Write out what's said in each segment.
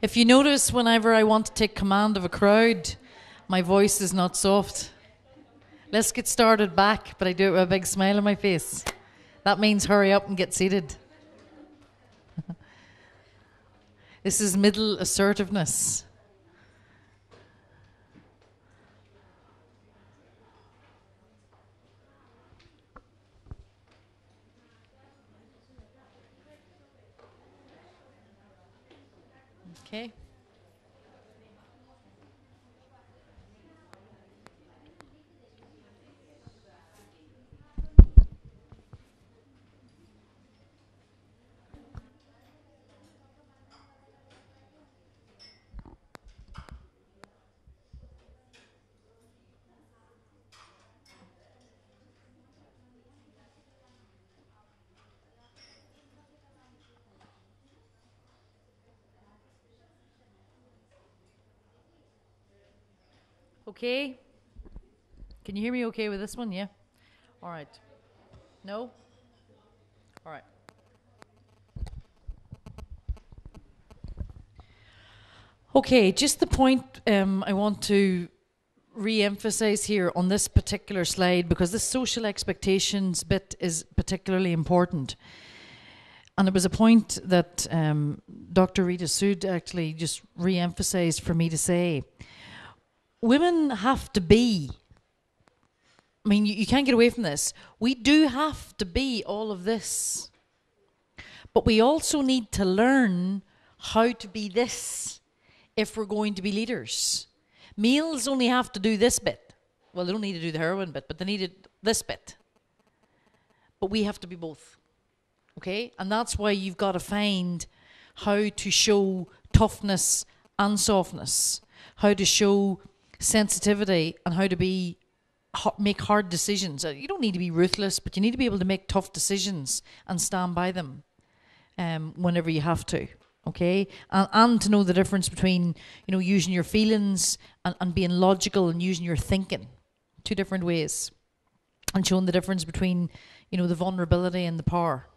If you notice, whenever I want to take command of a crowd, my voice is not soft. Let's get started back, but I do it with a big smile on my face. That means hurry up and get seated. This is middle assertiveness. Okay. Okay. Can you hear me okay with this one? Yeah? All right. No? All right. Okay, just the point I want to re-emphasize here on this particular slide, because this social expectations bit is particularly important. And it was a point that Dr. Rita Sood actually just re-emphasized for me to say. Women have to be, I mean, you can't get away from this. We do have to be all of this. But we also need to learn how to be this if we're going to be leaders. Males only have to do this bit. Well, they don't need to do the heroin bit, but they need this bit. But we have to be both. Okay? And that's why you've got to find how to show toughness and softness, how to show sensitivity, and how to make hard decisions. You don't need to be ruthless, but you need to be able to make tough decisions and stand by them whenever you have to. Okay, and to know the difference between, you know, using your feelings and being logical and using your thinking, two different ways, and showing the difference between, you know, the vulnerability and the power.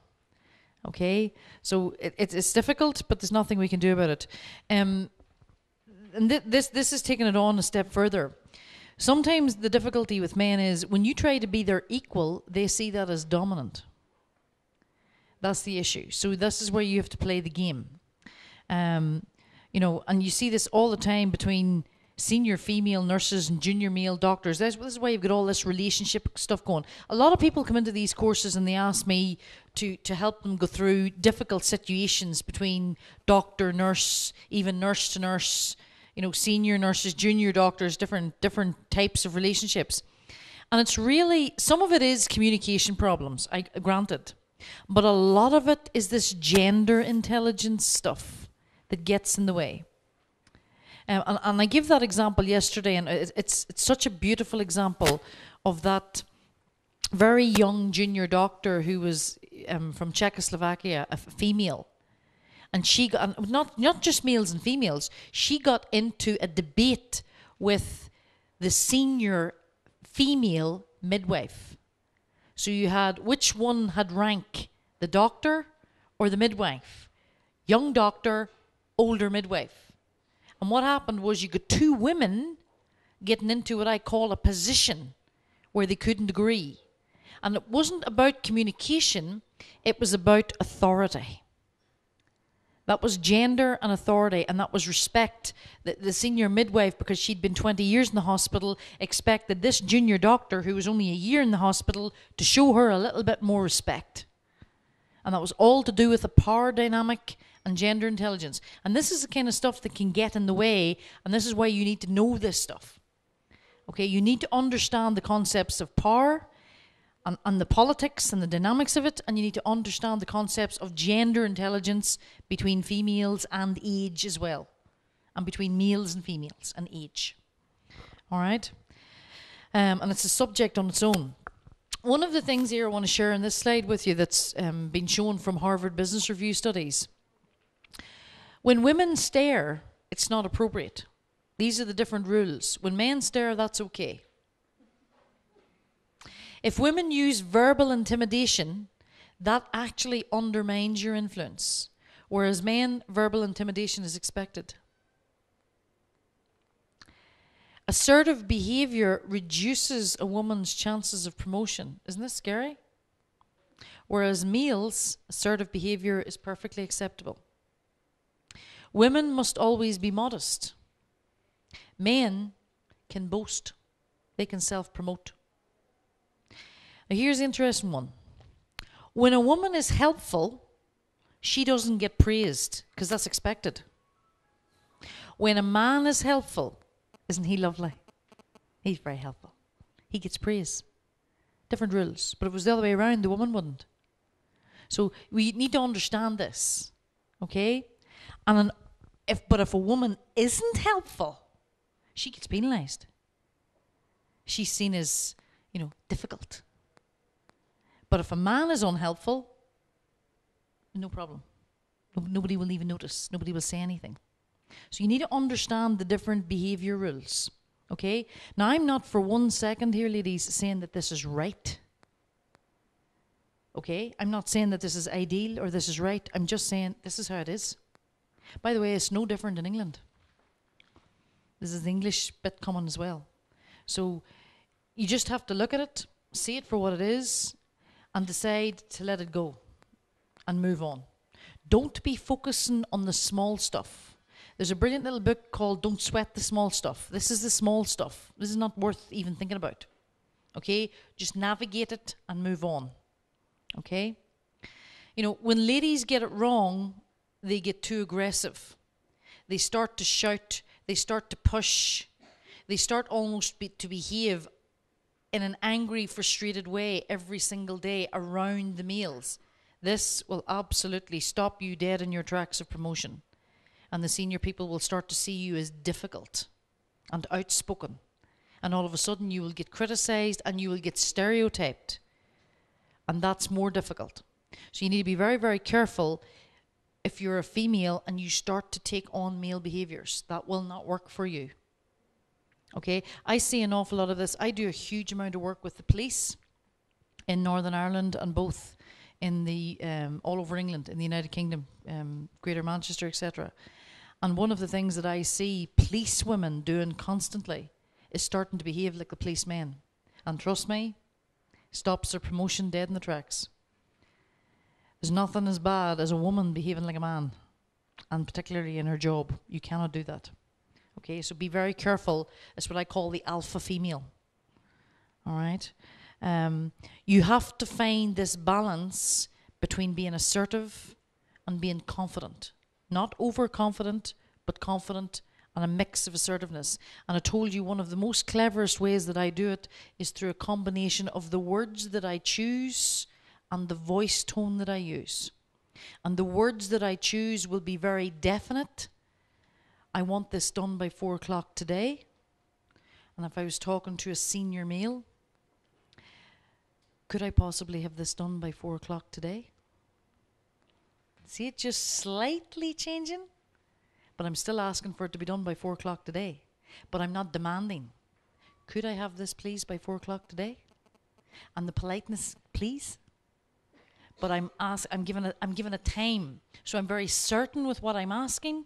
Okay, so it's difficult, but there's nothing we can do about it. And this is taking it on a step further. Sometimes the difficulty with men is when you try to be their equal, they see that as dominant. That's the issue. So this is where you have to play the game. You know, and you see this all the time between senior female nurses and junior male doctors. This is why you've got all this relationship stuff going. A lot of people come into these courses and they ask me to help them go through difficult situations between doctor, nurse, even nurse to nurse, you know, senior nurses, junior doctors, different types of relationships. And it's really, some of it is communication problems, I granted. But a lot of it is this gender intelligence stuff that gets in the way. And I give that example yesterday, and it's such a beautiful example of that very young junior doctor who was from Czechoslovakia, a female. And she got, not just males and females, she got into a debate with the senior female midwife. So you had, which one had rank, the doctor or the midwife? Young doctor, older midwife. And what happened was you got two women getting into what I call a position where they couldn't agree. And it wasn't about communication, it was about authority. That was gender and authority, and that was respect. The senior midwife, because she'd been 20 years in the hospital, expected this junior doctor, who was only a year in the hospital, to show her a little bit more respect. And that was all to do with the power dynamic and gender intelligence. And this is the kind of stuff that can get in the way, and this is why you need to know this stuff. Okay, you need to understand the concepts of power, and the politics and the dynamics of it, and you need to understand the concepts of gender intelligence between females and age as well, and between males and females and age. All right? And it's a subject on its own. One of the things here I want to share in this slide with you that's been shown from Harvard Business Review studies. When women stare, it's not appropriate. These are the different rules. When men stare, that's okay. If women use verbal intimidation, that actually undermines your influence. Whereas men, verbal intimidation is expected. Assertive behavior reduces a woman's chances of promotion. Isn't this scary? Whereas males, assertive behavior is perfectly acceptable. Women must always be modest. Men can boast. They can self-promote. Now here's the interesting one. When a woman is helpful, she doesn't get praised because that's expected. When a man is helpful, isn't he lovely? He's very helpful. He gets praise. Different rules. But if it was the other way around, the woman wouldn't. So we need to understand this. Okay? And if a woman isn't helpful, she gets penalised. She's seen as, difficult. But if a man is unhelpful, no problem. Nobody will even notice. Nobody will say anything. So you need to understand the different behaviour rules. Okay? Now, I'm not for 1 second here, ladies, saying that this is right. Okay? I'm not saying that this is ideal or this is right. I'm just saying this is how it is. By the way, it's no different in England. This is the English bit common as well. So you just have to look at it, see it for what it is, and decide to let it go and move on. Don't be focusing on the small stuff. There's a brilliant little book called Don't Sweat the Small Stuff. This is the small stuff. This is not worth even thinking about. Okay? Just navigate it and move on. Okay? When ladies get it wrong, they get too aggressive. They start to shout. They start to push. They start almost to behave in an angry, frustrated way every single day around the males. This will absolutely stop you dead in your tracks of promotion. And the senior people will start to see you as difficult and outspoken. And all of a sudden you will get criticised and you will get stereotyped. And that's more difficult. So you need to be very, very careful if you're a female and you start to take on male behaviours. That will not work for you. Okay? I see an awful lot of this. I do a huge amount of work with the police in Northern Ireland and both in the all over England, in the United Kingdom, Greater Manchester, etc. And one of the things that I see police women doing constantly is starting to behave like the policemen. And trust me, stops their promotion dead in the tracks. There's nothing as bad as a woman behaving like a man, and particularly in her job. You cannot do that. Okay, so be very careful. It's what I call the alpha female. All right? You have to find this balance between being assertive and being confident. Not overconfident, but confident, and a mix of assertiveness. And I told you one of the most cleverest ways that I do it is through a combination of the words that I choose and the voice tone that I use. And the words that I choose will be very definite. I want this done by 4 o'clock today. And if I was talking to a senior male, could I possibly have this done by 4 o'clock today? See it just slightly changing? But I'm still asking for it to be done by 4 o'clock today. But I'm not demanding. Could I have this please by 4 o'clock today? And the politeness, please? But I'm given a time. So I'm very certain with what I'm asking.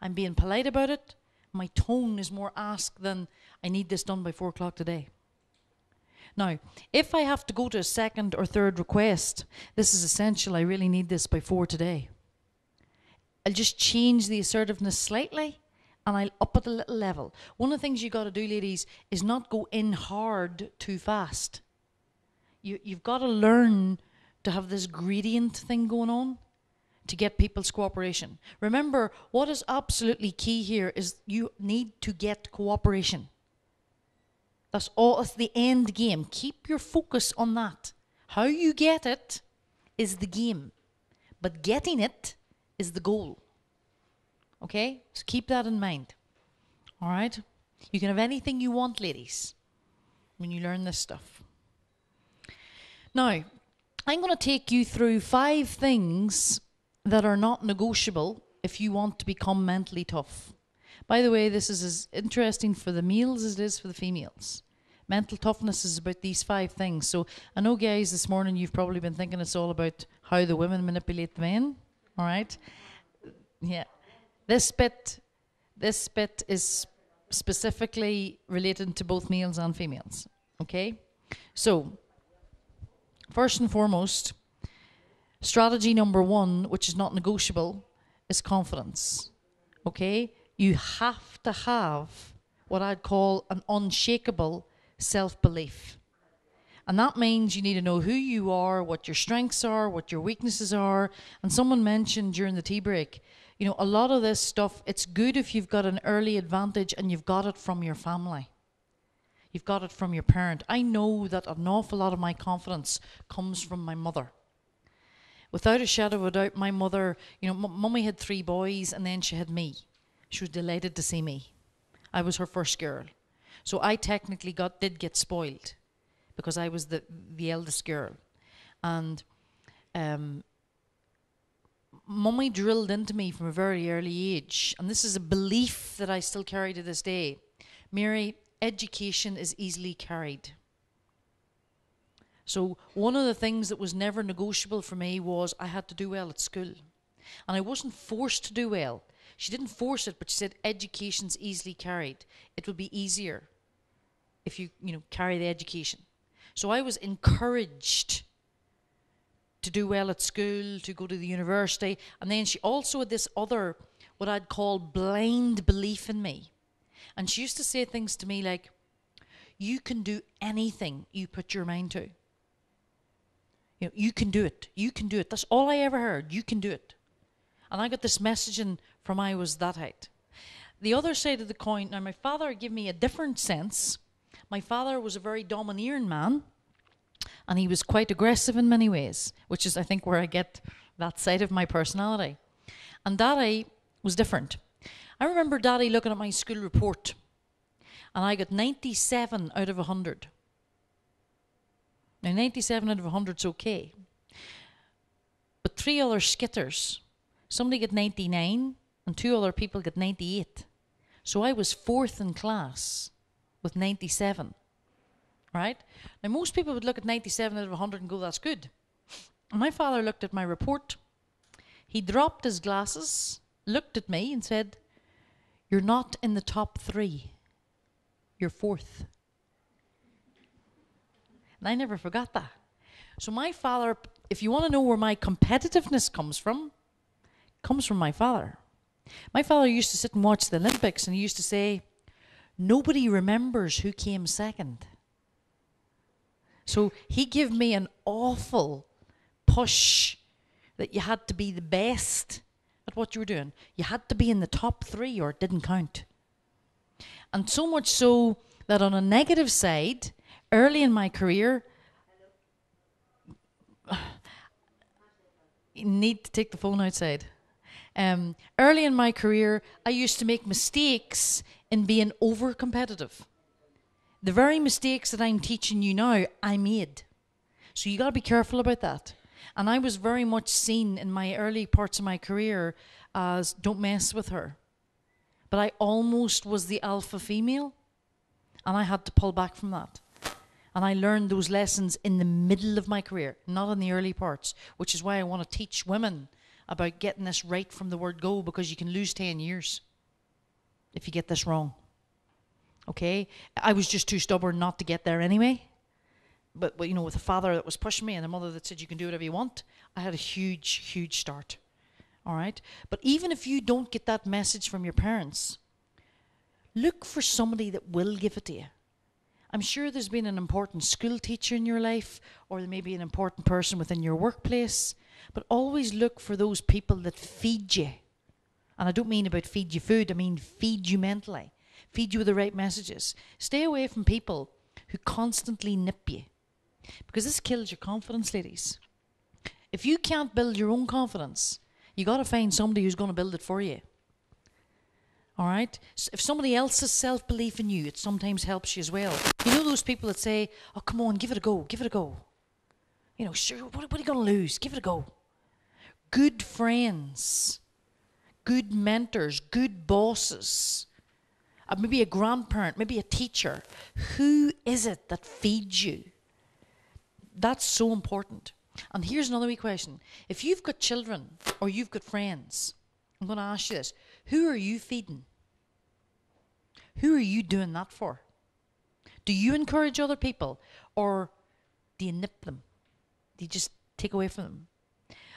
I'm being polite about it. My tone is more ask than I need this done by 4 o'clock today. Now, if I have to go to a second or third request, this is essential. I really need this by 4 today. I'll just change the assertiveness slightly and I'll up it a little level. One of the things you got to do, ladies, is not go in hard too fast. You've got to learn to have this gradient thing going on to get people's cooperation. Remember, what is absolutely key here is you need to get cooperation. That's all. It's the end game. Keep your focus on that. How you get it is the game, but getting it is the goal. Okay? So keep that in mind. All right? You can have anything you want, ladies, when you learn this stuff. Now, I'm going to take you through 5 things that are not negotiable if you want to become mentally tough. By the way, this is as interesting for the males as it is for the females. Mental toughness is about these 5 things. So I know, guys, this morning you've probably been thinking it's all about how the women manipulate the men. All right? Yeah. This bit is specifically related to both males and females. Okay? So, first and foremost, strategy number 1, which is not negotiable, is confidence. Okay? You have to have what I'd call an unshakable self-belief. And that means you need to know who you are, what your strengths are, what your weaknesses are. And someone mentioned during the tea break, you know, a lot of this stuff, it's good if you've got an early advantage and you've got it from your family. You've got it from your parent. I know that an awful lot of my confidence comes from my mother. Without a shadow of a doubt, my mother, you know, mummy had 3 boys and then she had me. She was delighted to see me. I was her first girl. So I technically did get spoiled because I was the eldest girl. And mummy drilled into me from a very early age, and this is a belief that I still carry to this day. Mary, education is easily carried. So one of the things that was never negotiable for me was I had to do well at school. And I wasn't forced to do well. She didn't force it, but she said education's easily carried. It will be easier if you carry the education. So I was encouraged to do well at school, to go to the university. And then she also had this other, what I'd call blind belief in me. And she used to say things to me like, you can do anything you put your mind to. You know, you can do it. You can do it. That's all I ever heard. You can do it. And I got this messaging from I was that height. The other side of the coin, now my father gave me a different sense. My father was a very domineering man, and he was quite aggressive in many ways, which is, I think, where I get that side of my personality. And Daddy was different. I remember Daddy looking at my school report, and I got 97 out of 100. Now, 97 out of 100 is okay. But 3 other skitters, somebody got 99, and 2 other people got 98. So I was 4th in class with 97, right? Now, most people would look at 97 out of 100 and go, that's good. And my father looked at my report. He dropped his glasses, looked at me and said, you're not in the top 3. You're 4th. And I never forgot that. So my father, if you want to know where my competitiveness comes from my father. My father used to sit and watch the Olympics, and he used to say, nobody remembers who came second. So he gave me an awful push that you had to be the best at what you were doing. You had to be in the top 3 or it didn't count. And so much so that on a negative side, early in my career, you need to take the phone outside. Early in my career, I used to make mistakes in being over-competitive. The very mistakes that I'm teaching you now, I made. So you got to be careful about that. And I was very much seen in my early parts of my career as, don't mess with her. But I almost was the alpha female, and I had to pull back from that. And I learned those lessons in the middle of my career, not in the early parts, which is why I want to teach women about getting this right from the word go, because you can lose 10 years if you get this wrong. Okay? I was just too stubborn not to get there anyway. But you know, with a father that was pushing me and a mother that said you can do whatever you want, I had a huge, huge start. All right? But even if you don't get that message from your parents, look for somebody that will give it to you. I'm sure there's been an important school teacher in your life, or there may be an important person within your workplace, but always look for those people that feed you. And I don't mean about feed you food, I mean feed you mentally, feed you with the right messages. Stay away from people who constantly nip you, because this kills your confidence, ladies. If you can't build your own confidence, you got to find somebody who's going to build it for you. All right? So if somebody else's self-belief in you, it sometimes helps you as well. You know those people that say, oh, come on, give it a go, give it a go. You know, sure, what are you going to lose? Give it a go. Good friends, good mentors, good bosses, maybe a grandparent, maybe a teacher. Who is it that feeds you? That's so important. And here's another wee question. If you've got children or you've got friends, I'm going to ask you this. Who are you feeding? Who are you doing that for? Do you encourage other people, or do you nip them? Do you just take away from them?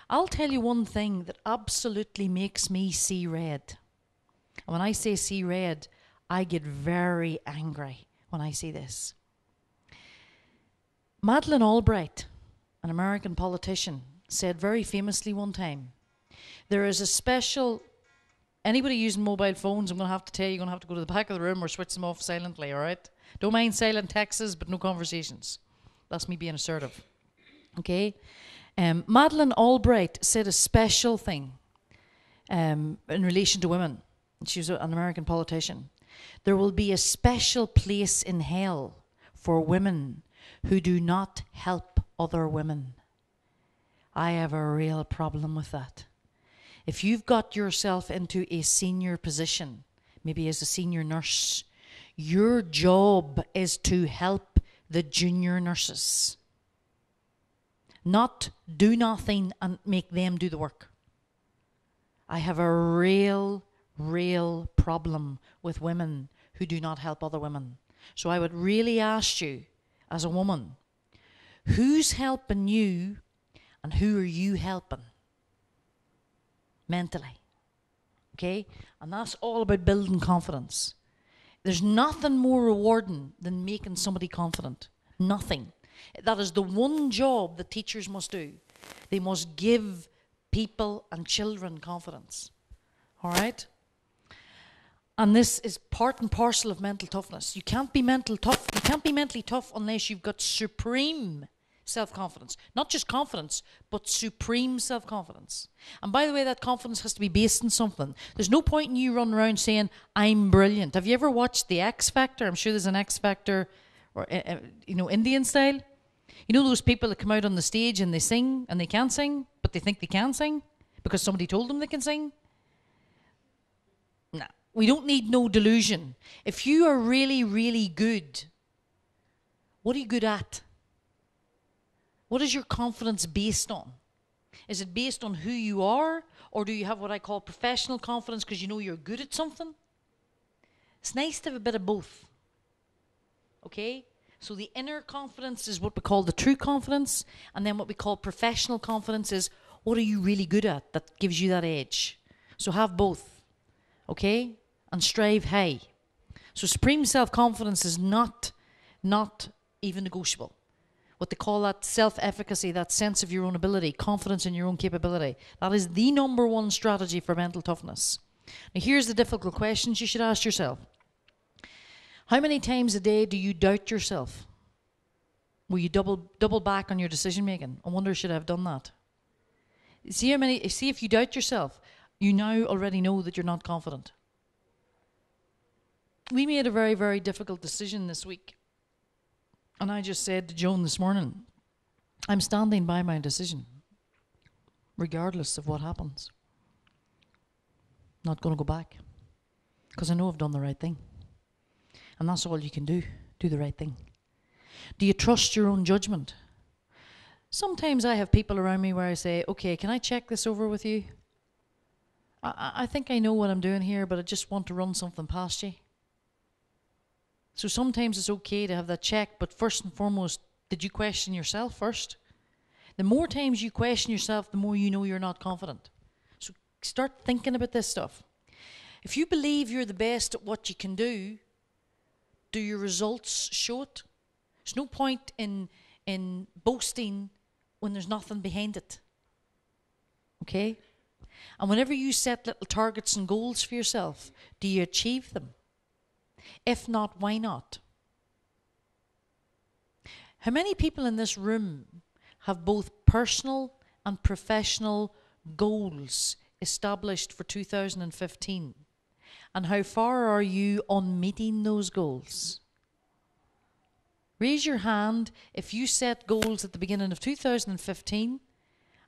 I'll tell you one thing that absolutely makes me see red. And when I say see red, I get very angry when I see this. Madeleine Albright, an American politician, said very famously one time, there is a special... Anybody using mobile phones, I'm going to have to tell you, you're going to have to go to the back of the room or switch them off silently, all right? Don't mind silent texts, but no conversations. That's me being assertive. Okay? Madeleine Albright said a special thing in relation to women. She was an American politician. There will be a special place in hell for women who do not help other women. I have a real problem with that. If you've got yourself into a senior position, maybe as a senior nurse, your job is to help the junior nurses. Not do nothing and make them do the work. I have a real problem with women who do not help other women. So I would really ask you, as a woman, who's helping you and who are you helping? Mentally. Okay? And that's all about building confidence. There's nothing more rewarding than making somebody confident. Nothing. That is the one job that teachers must do. They must give people and children confidence. All right? And this is part and parcel of mental toughness. You can't be mentally tough unless you've got supreme self-confidence. Not just confidence, but supreme self-confidence. And by the way, that confidence has to be based on something. There's no point in you running around saying, I'm brilliant. Have you ever watched The X Factor? I'm sure there's an X Factor, or Indian style. You know those people that come out on the stage and they sing and they can't sing, but they think they can sing because somebody told them they can sing? No. We don't need no delusion. If you are really good, what are you good at? What is your confidence based on? Is it based on who you are, or do you have what I call professional confidence because you know you're good at something? It's nice to have a bit of both. Okay? So the inner confidence is what we call the true confidence, and then what we call professional confidence is what are you really good at that gives you that edge. So have both. Okay? And strive high. So supreme self-confidence is not even negotiable. What they call that self-efficacy, that sense of your own ability, confidence in your own capability. That is the number one strategy for mental toughness. Now here's the difficult questions you should ask yourself. How many times a day do you doubt yourself? Will you double back on your decision making? I wonder, should I have done that? See if you doubt yourself, you now already know that you're not confident. We made a very difficult decision this week. And I just said to Joan this morning, I'm standing by my decision, regardless of what happens. Not going to go back, because I know I've done the right thing. And that's all you can do the right thing. Do you trust your own judgment? Sometimes I have people around me where I say, okay, can I check this over with you? I think I know what I'm doing here, but I just want to run something past you. So sometimes it's okay to have that check, but first and foremost, did you question yourself first? The more times you question yourself, the more you know you're not confident. So start thinking about this stuff. If you believe you're the best at what you can do your results show it? There's no point in boasting when there's nothing behind it. Okay? And whenever you set little targets and goals for yourself, do you achieve them? If not, why not? How many people in this room have both personal and professional goals established for 2015? And how far are you on meeting those goals? Raise your hand if you set goals at the beginning of 2015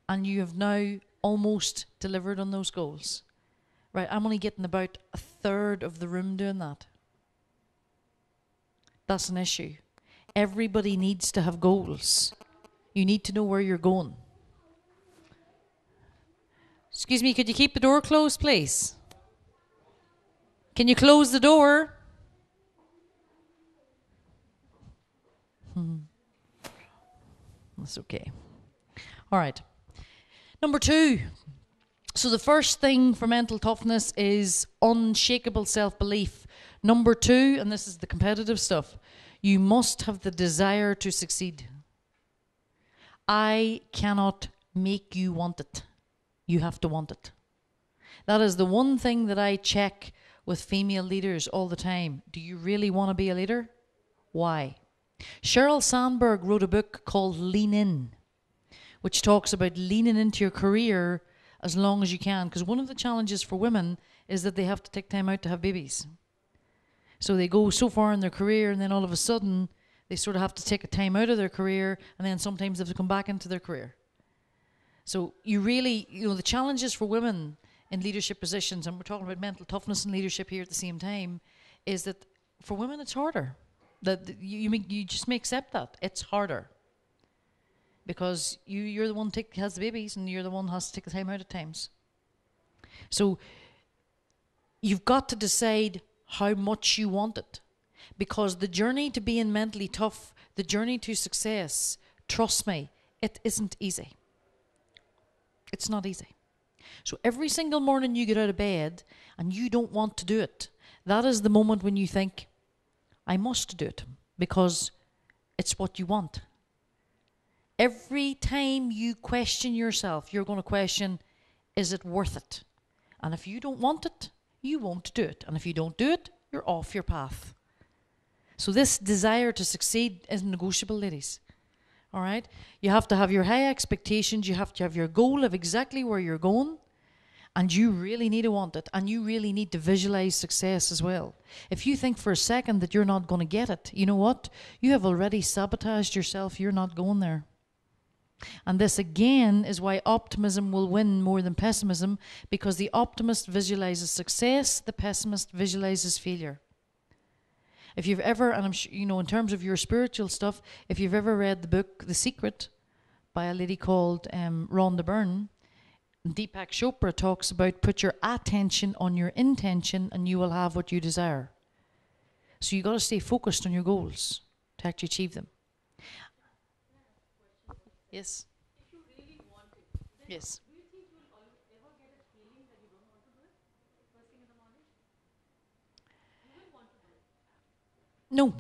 and you have now almost delivered on those goals. Right, I'm only getting about a third of the room doing that. That's an issue. Everybody needs to have goals. You need to know where you're going. Excuse me, could you keep the door closed, please? Can you close the door? That's okay. All right. Number 2. So the first thing for mental toughness is unshakable self-belief. Number 2, and this is the competitive stuff, you must have the desire to succeed. I cannot make you want it. You have to want it. That is the one thing that I check with female leaders all the time. Do you really want to be a leader? Why? Sheryl Sandberg wrote a book called Lean In, which talks about leaning into your career as long as you can. Because one of the challenges for women is that they have to take time out to have babies. So they go so far in their career, and then all of a sudden they sort of have to take a time out of their career, and then sometimes they have to come back into their career. So you really, the challenges for women in leadership positions, and we're talking about mental toughness and leadership here at the same time, is that for women it's harder. That you just may accept that it's harder because you're the one has the babies, and you're the one who has to take the time out at times. So you've got to decide how much you want it, because the journey to being mentally tough, the journey to success, trust me, it isn't easy. It's not easy. So every single morning you get out of bed and you don't want to do it, that is the moment when you think, I must do it, because it's what you want. Every time you question yourself, you're going to question, is it worth it? And if you don't want it, you won't do it. And if you don't do it, you're off your path. So this desire to succeed is negotiable, ladies. All right? You have to have your high expectations. You have to have your goal of exactly where you're going. And you really need to want it. And you really need to visualize success as well. If you think for a second that you're not going to get it, you know what? You have already sabotaged yourself. You're not going there. And this again is why optimism will win more than pessimism, because the optimist visualizes success, the pessimist visualizes failure. If you've ever, and I'm sure, in terms of your spiritual stuff, if you've ever read the book The Secret by a lady called Rhonda Byrne, Deepak Chopra talks about put your attention on your intention and you will have what you desire. So you got to stay focused on your goals to actually achieve them. Yes. If you really want it, yes. Do you think you will ever get a feeling that you don't want to do it first thing in the morning? You will want to do it. No,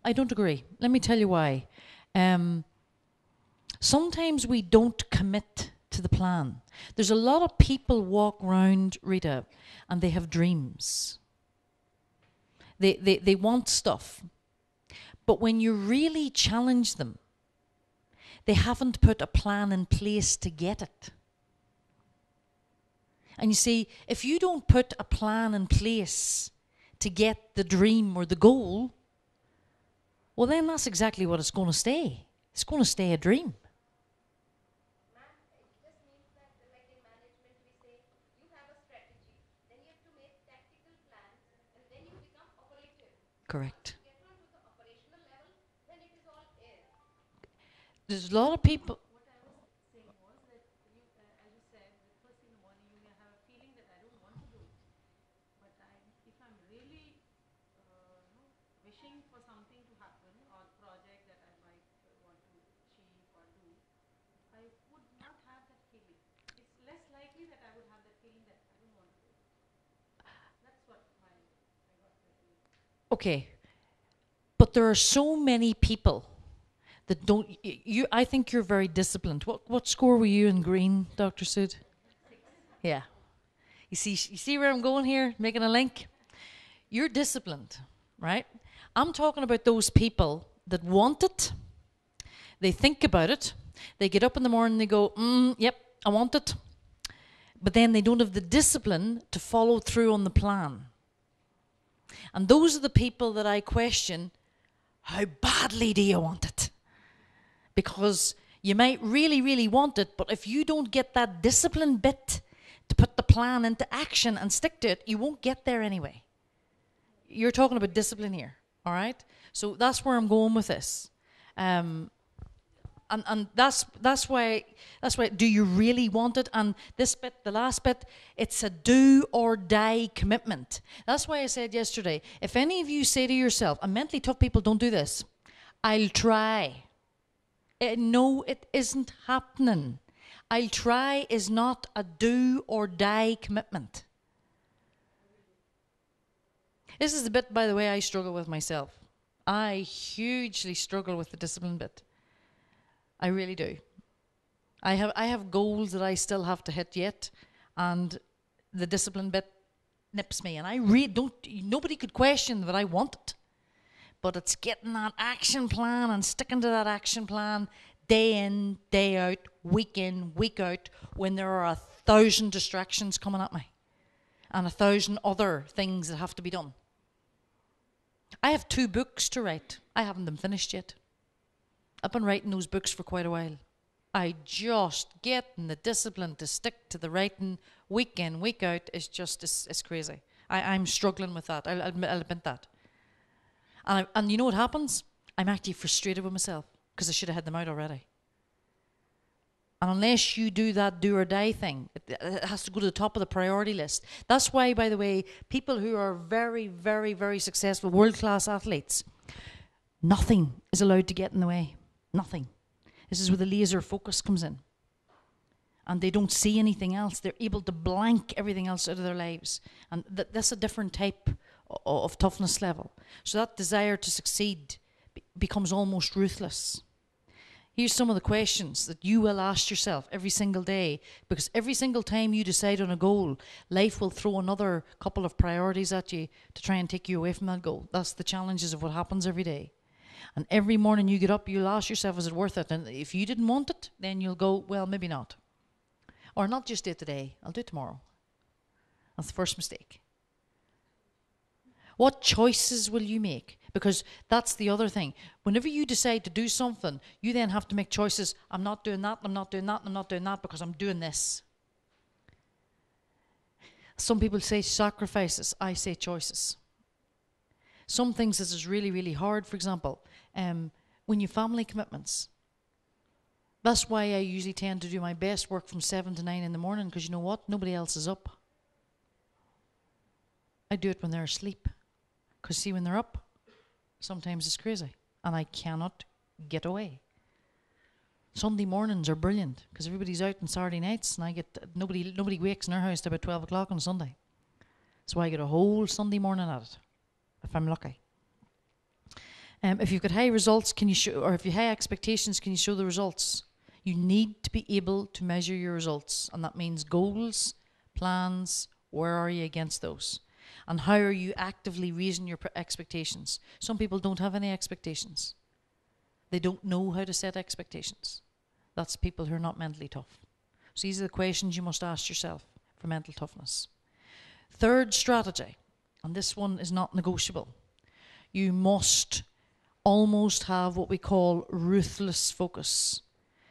I don't agree. Let me tell you why. Sometimes we don't commit to the plan. There's a lot of people walk around, Rita, and they have dreams. They want stuff. But when you really challenge them, they haven't put a plan in place to get it. And you see, if you don't put a plan in place to get the dream or the goal, well then that's exactly what it's going to stay. It's going to stay a dream. Correct. There's a lot of people. What I was saying was that as you said, first thing in the morning you may have a feeling that I don't want to do it. But if I'm really wishing for something to happen or project that I might want to achieve or do, I would not have that feeling. It's less likely that I would have that feeling that I don't want to do it. That's what I got really. Okay. But there are so many people that don't. I think you're very disciplined. What score were you in green, Dr. Sood? 6. Yeah. You see where I'm going here, making a link? You're disciplined, right? I'm talking about those people that want it. They think about it. They get up in the morning and they go, yep, I want it. But then they don't have the discipline to follow through on the plan. And those are the people that I question, how badly do you want it? Because you might really, really want it, but if you don't get that discipline bit to put the plan into action and stick to it, you won't get there anyway. You're talking about discipline here, all right? So that's where I'm going with this. And that's why do you really want it? And this bit, the last bit, it's a do or die commitment. That's why I said yesterday, if any of you say to yourself, and mentally tough people don't do this, I'll try. No, it isn't happening. I'll try is not a do or die commitment. This is the bit, by the way, I struggle with myself. I hugely struggle with the discipline bit. I really do. I have goals that I still have to hit yet, and the discipline bit nips me. And I really don't. Nobody could question that I want it, but it's getting that action plan and sticking to that action plan day in, day out, week in, week out, when there are 1,000 distractions coming at me, and 1,000 other things that have to be done. I have 2 books to write. I haven't them finished yet. I've been writing those books for quite a while. I just getting the discipline to stick to the writing week in, week out is just, it's crazy. I'm struggling with that. I'll admit that. And you know what happens? I'm actually frustrated with myself because I should have had them out already. And unless you do that do or die thing, it has to go to the top of the priority list. That's why, by the way, people who are very, very, very successful, world-class athletes, nothing is allowed to get in the way. Nothing. This is where the laser focus comes in. And they don't see anything else. They're able to blank everything else out of their lives. And that's a different type of toughness level. So that desire to succeed becomes almost ruthless. Here's some of the questions that you will ask yourself every single day, because every single time you decide on a goal, life will throw another couple of priorities at you to try and take you away from that goal. That's the challenges of what happens every day. And every morning you get up, you'll ask yourself, is it worth it? And if you didn't want it, then you'll go, well, maybe not. Or not just do it today, I'll do it tomorrow. That's the first mistake. What choices will you make? Because that's the other thing. Whenever you decide to do something, you then have to make choices. I'm not doing that, I'm not doing that, I'm not doing that because I'm doing this. Some people say sacrifices, I say choices. Some things this is really, really hard. For example, when you family commitments. That's why I usually tend to do my best work from 7 to 9 in the morning, because you know what? Nobody else is up. I do it when they're asleep. Because see, when they're up, sometimes it's crazy. And I cannot get away. Sunday mornings are brilliant, because everybody's out on Saturday nights, and I get nobody wakes in our house till about 12 o'clock on Sunday. So I get a whole Sunday morning at it, if I'm lucky. If you've got high results, can you show, or if you have high expectations, can you show the results? You need to be able to measure your results, and that means goals, plans, where are you against those? And how are you actively raising your expectations? Some people don't have any expectations. They don't know how to set expectations. That's people who are not mentally tough. So these are the questions you must ask yourself for mental toughness. Third strategy, and this one is not negotiable. You must almost have what we call ruthless focus.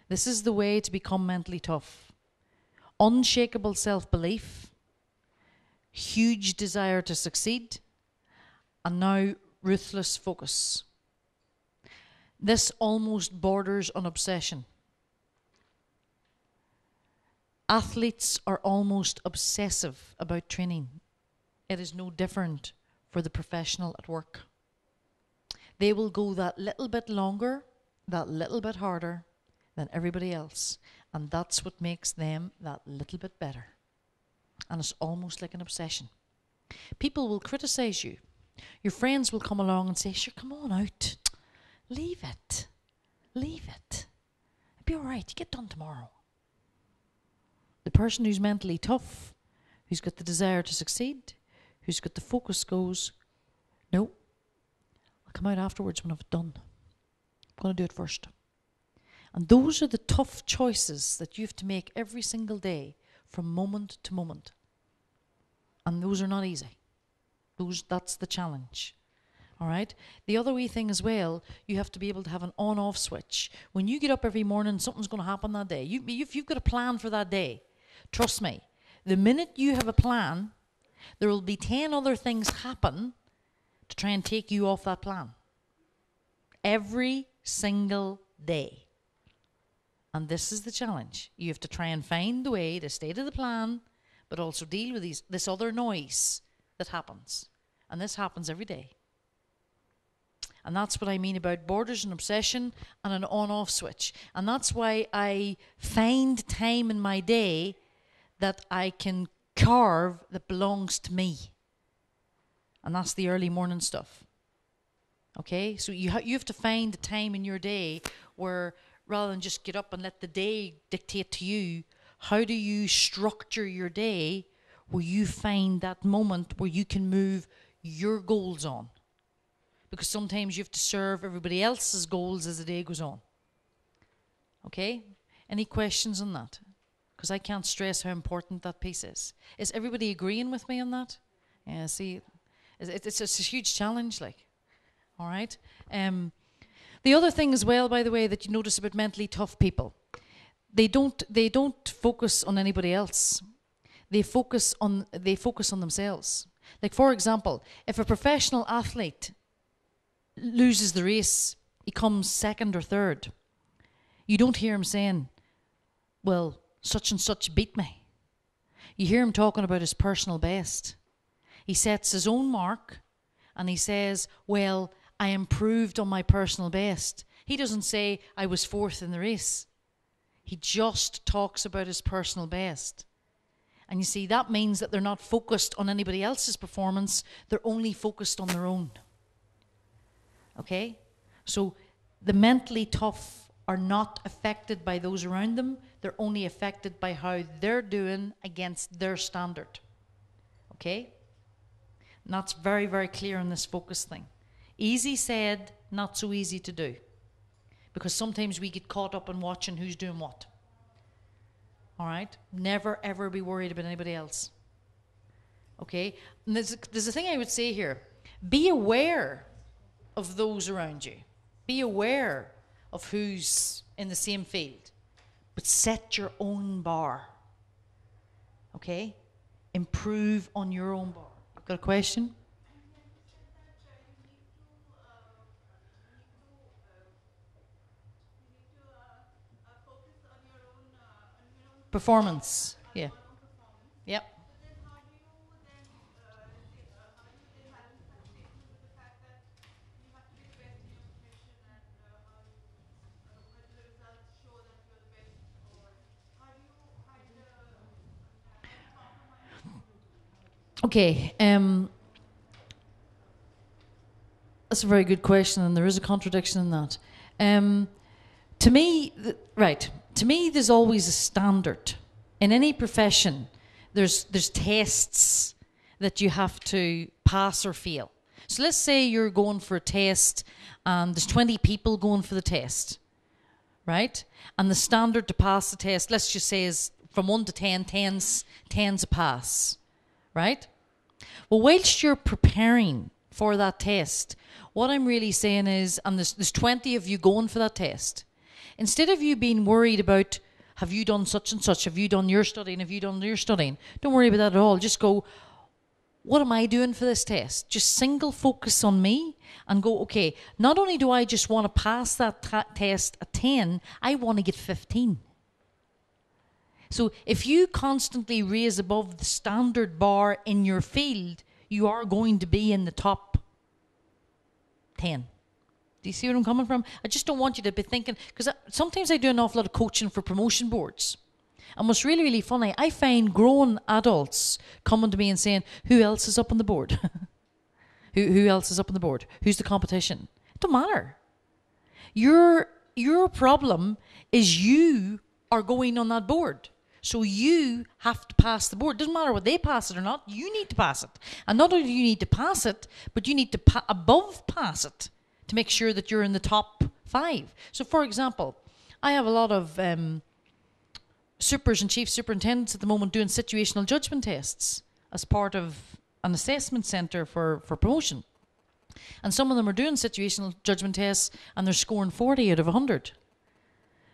This is the way to become mentally tough. Unshakable self-belief, huge desire to succeed, and now ruthless focus. This almost borders on obsession. Athletes are almost obsessive about training. It is no different for the professional at work. They will go that little bit longer, that little bit harder than everybody else. And that's what makes them that little bit better. And it's almost like an obsession. People will criticize you. Your friends will come along and say, sure, come on out. Leave it. Leave it. It'll be all right. You get done tomorrow. The person who's mentally tough, who's got the desire to succeed, who's got the focus goes, no, I'll come out afterwards when I've done. I'm going to do it first. And those are the tough choices that you have to make every single day from moment to moment. And those are not easy. That's the challenge. All right? The other wee thing as well, you have to be able to have an on-off switch. When you get up every morning, something's going to happen that day. If you've got a plan for that day, trust me, the minute you have a plan, there will be 10 other things happen to try and take you off that plan. Every single day. And this is the challenge. You have to try and find the way to stay to the plan, but also deal with this other noise that happens. And this happens every day. And that's what I mean about borders and obsession and an on-off switch. And that's why I find time in my day that I can carve that belongs to me. And that's the early morning stuff. Okay? So you have to find a time in your day where, rather than just get up and let the day dictate to you, how do you structure your day where you find that moment where you can move your goals on? Because sometimes you have to serve everybody else's goals as the day goes on. Okay? Any questions on that? Because I can't stress how important that piece is. Is everybody agreeing with me on that? Yeah, see, it's a huge challenge, like. All right? The other thing as well, by the way, that you notice about mentally tough people, they don't focus on anybody else. They focus on themselves. Like, for example, if a professional athlete loses the race, he comes second or third, you don't hear him saying, well, such and such beat me. You hear him talking about his personal best. He sets his own mark and he says, well, I improved on my personal best. He doesn't say I was fourth in the race. He just talks about his personal best. And you see, that means that they're not focused on anybody else's performance. They're only focused on their own. Okay? So the mentally tough are not affected by those around them. They're only affected by how they're doing against their standard. Okay? And that's very, very clear in this focus thing. Easy said, not so easy to do. Because sometimes we get caught up in watching who's doing what. All right? Never, ever be worried about anybody else. Okay? And there's a thing I would say here. Be aware of those around you. Be aware of who's in the same field. But set your own bar. Okay? Improve on your own bar. Got a question? Performance. Yeah. Yep. Okay, that's a very good question, and there is a contradiction in that. To me, there's always a standard. In any profession, there's tests that you have to pass or fail. So let's say you're going for a test, and there's 20 people going for the test, right? And the standard to pass the test, let's just say, is from 1 to 10, 10's a pass, right? Well, whilst you're preparing for that test, what I'm really saying is, and there's 20 of you going for that test, instead of you being worried about, have you done such and such, have you done your studying, have you done your studying, don't worry about that at all. Just go, what am I doing for this test? Just single focus on me and go, okay, not only do I just want to pass that test at 10, I want to get 15. So if you constantly raise above the standard bar in your field, you are going to be in the top 10. Do you see where I'm coming from? I just don't want you to be thinking, because sometimes I do an awful lot of coaching for promotion boards. And what's really, really funny, I find grown adults coming to me and saying, who else is up on the board? who else is up on the board? Who's the competition? It don't matter. Your problem is you are going on that board. So you have to pass the board. Doesn't matter whether they pass it or not. You need to pass it. And not only do you need to pass it, but you need to above pass it to make sure that you're in the top 5. So, for example, I have a lot of supers and chief superintendents at the moment doing situational judgment tests as part of an assessment centre for promotion. And some of them are doing situational judgment tests and they're scoring 40 out of 100.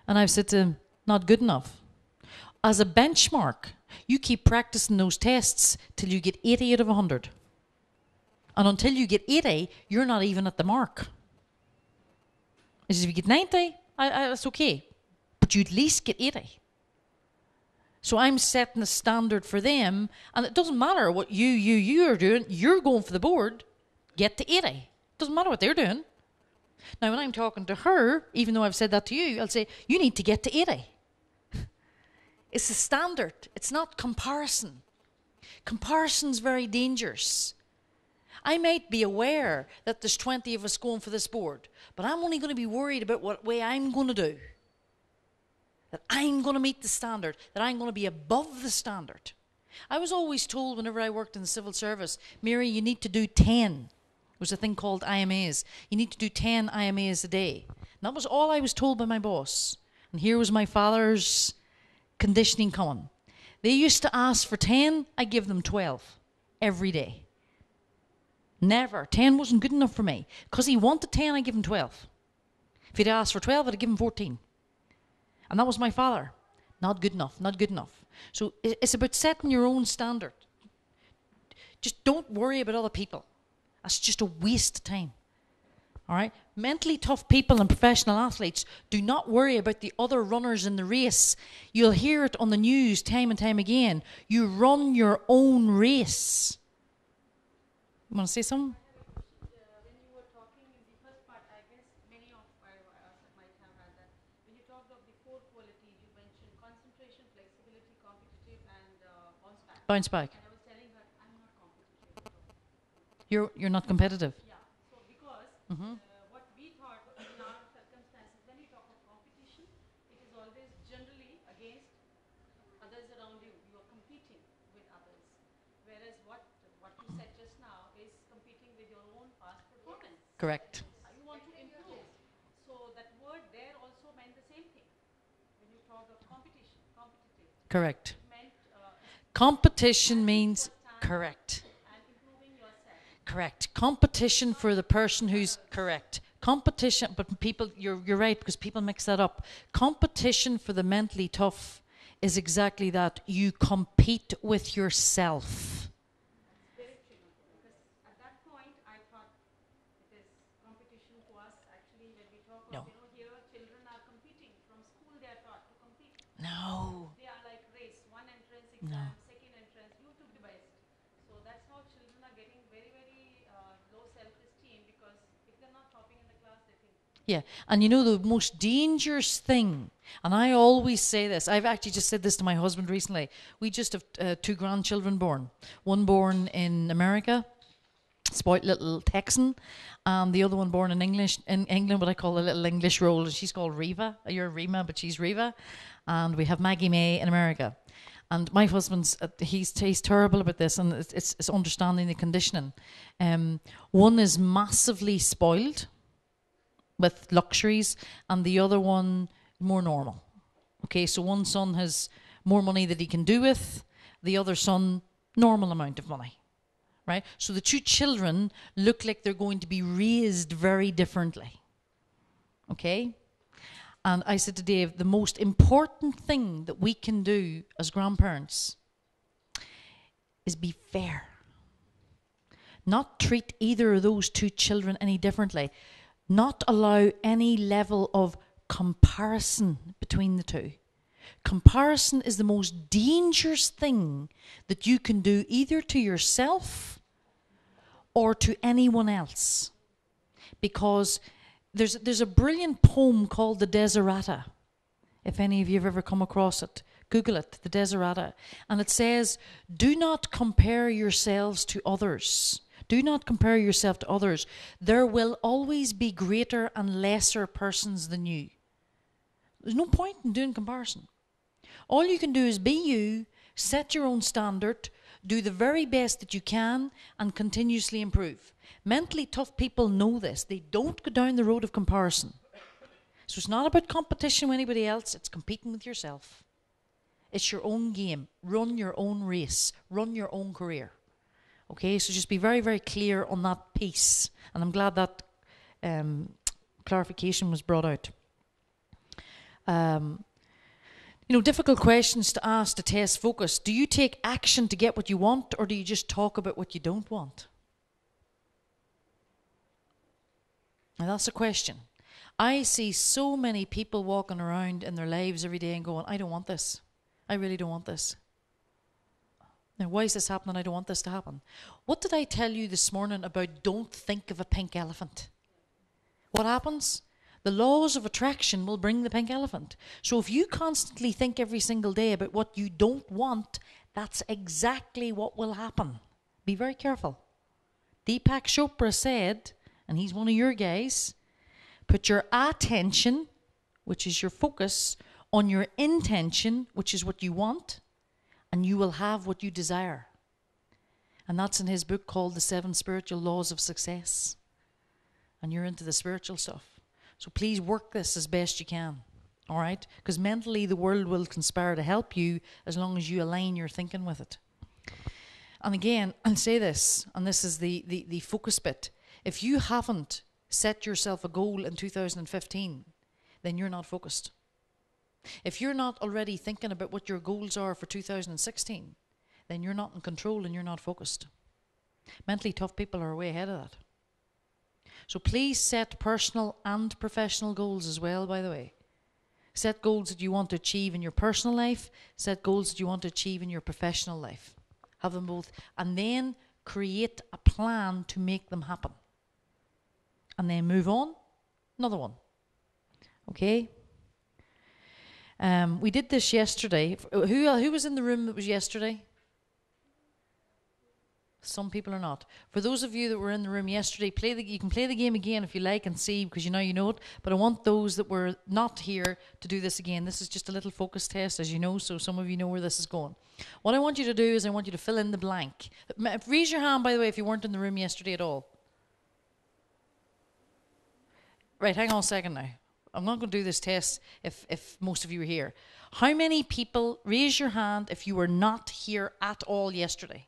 And I've said to them, not good enough. As a benchmark, you keep practicing those tests till you get 80 out of 100. And until you get 80, you're not even at the mark. If you get 90, that's okay. but you at least get 80. So I'm setting a standard for them, and it doesn't matter what you are doing. You're going for the board. Get to 80. Doesn't matter what they're doing. Now, when I'm talking to her, even though I've said that to you, I'll say, you need to get to 80. It's a standard. It's not comparison. Comparison's very dangerous. I might be aware that there's 20 of us going for this board, but I'm only going to be worried about what way I'm going to do. That I'm going to meet the standard, that I'm going to be above the standard. I was always told whenever I worked in the civil service, Mary, you need to do 10. There was a thing called IMAs. You need to do 10 IMAs a day. And that was all I was told by my boss. And here was my father's conditioning coming. They used to ask for 10, I give them 12 every day. Never. 10 wasn't good enough for me. Because he wanted 10, I give him 12. If he'd asked for 12, I'd give him 14. And that was my father. Not good enough, not good enough. So it's about setting your own standard. Just don't worry about other people. That's just a waste of time. All right? Mentally tough people and professional athletes, do not worry about the other runners in the race. You'll hear it on the news time and time again. You run your own race. You want to say something? When you were talking in the first part, I guess many of us might have had that. When you talked of the 4 qualities, you mentioned concentration, flexibility, competitive, and bounce back. Bounce back. And I was telling her, I'm not competitive at all. You're not competitive. Yeah. So because what we thought in our circumstances, when you talk of competition, it is always generally against others around you. You are competing with others. Whereas what you said just now is competing with your own past performance. Correct. You want to improve. So that word there also meant the same thing. When you talk of competition, competitive, Correct. it meant Competition means correct. and improving yourself. Correct. Competition for the person who's correct. Competition, but people, you're right, because people mix that up. Competition for the mentally tough is exactly that. You compete with yourself. Very true. Because at that point, I thought it is competition to us. Actually, when we talk No. of, here children are competing. From school, they are taught to compete. No. They are like race, one entrance exam, second entrance, you took the best. So that's how children are getting very, very low self-esteem, because if they're not topping in the class, they think. Yeah, and you know the most dangerous thing, and I always say this, I've actually just said this to my husband recently. We just have 2 grandchildren born. One born in America, spoiled little Texan, and the other one born in England, what I call a little English roll. She's called Reva. You're Rima, but she's Reva. And we have Maggie May in America. And my husband's, he's terrible about this, and it's understanding the conditioning. One is massively spoiled with luxuries, and the other one more normal. Okay, so one son has more money that he can do with, the other son, normal amount of money. Right? So the 2 children look like they're going to be raised very differently. Okay? And I said to Dave, the most important thing that we can do as grandparents is be fair. Not treat either of those 2 children any differently. Not allow any level of comparison between the 2. Comparison is the most dangerous thing that you can do either to yourself or to anyone else. Because there's a brilliant poem called The Desiderata. If any of you have ever come across it, Google it, The Desiderata. And it says, do not compare yourselves to others. Do not compare yourself to others. There will always be greater and lesser persons than you. There's no point in doing comparison. All you can do is be you, set your own standard, do the very best that you can, and continuously improve. Mentally tough people know this. They don't go down the road of comparison. So it's not about competition with anybody else. It's competing with yourself. It's your own game. Run your own race. Run your own career. Okay, so just be very, very clear on that piece. And I'm glad that clarification was brought out. Difficult questions to ask to test focus. Do you take action to get what you want, or do you just talk about what you don't want? Now that's a question. I see so many people walking around in their lives every day and going, I don't want this. I really don't want this. Now, why is this happening? I don't want this to happen. What did I tell you this morning about don't think of a pink elephant? What happens? The laws of attraction will bring the pink elephant. So if you constantly think every single day about what you don't want, that's exactly what will happen. Be very careful. Deepak Chopra said, and he's one of your guys, put your attention, which is your focus, on your intention, which is what you want, and you will have what you desire. And that's in his book called The 7 Spiritual Laws of Success. And you're into the spiritual stuff. So please work this as best you can. All right? Because mentally the world will conspire to help you as long as you align your thinking with it. And again, I'll say this, and this is the focus bit. If you haven't set yourself a goal in 2015, then you're not focused. If you're not already thinking about what your goals are for 2016, then you're not in control and you're not focused. Mentally tough people are way ahead of that. So please set personal and professional goals as well, by the way. Set goals that you want to achieve in your personal life. Set goals that you want to achieve in your professional life. Have them both. And then create a plan to make them happen. And then move on. Another one. Okay? We did this yesterday. Who was in the room that was yesterday? Some people are not. For those of you that were in the room yesterday, you can play the game again if you like and see, because you know it. But I want those that were not here to do this again. This is just a little focus test, as you know, so some of you know where this is going. What I want you to do is I want you to fill in the blank. Raise your hand, by the way, if you weren't in the room yesterday at all. Right, hang on a second now. I'm not going to do this test if most of you were here. How many people, raise your hand if you were not here at all yesterday?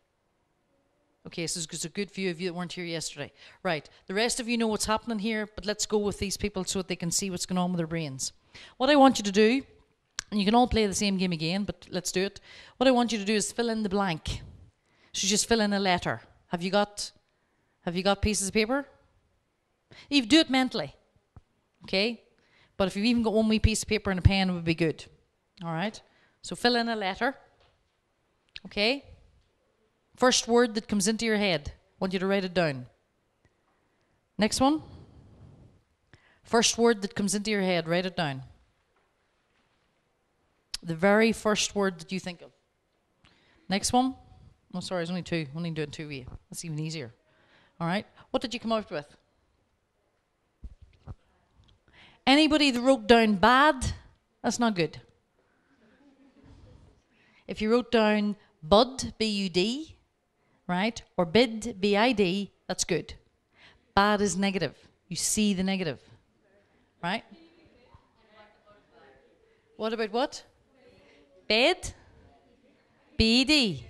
Okay, so it's a good few of you that weren't here yesterday. Right, the rest of you know what's happening here, but let's go with these people so that they can see what's going on with their brains. What I want you to do, and you can all play the same game again, but let's do it. What I want you to do is fill in the blank. So just fill in a letter. Have you got pieces of paper? You do it mentally, okay? But if you've even got one wee piece of paper and a pen, it would be good. All right? So fill in a letter, okay? First word that comes into your head. I want you to write it down. Next one. First word that comes into your head. Write it down. The very first word that you think of. Next one. Oh, sorry, there's only two. I'm only doing two of you. That's even easier. All right. What did you come up with? Anybody that wrote down bad? That's not good. If you wrote down bud, B-U-D, right? Or bid, B-I-D, that's good. Bad is negative. You see the negative. Right? What about what? Bed? B-E-D.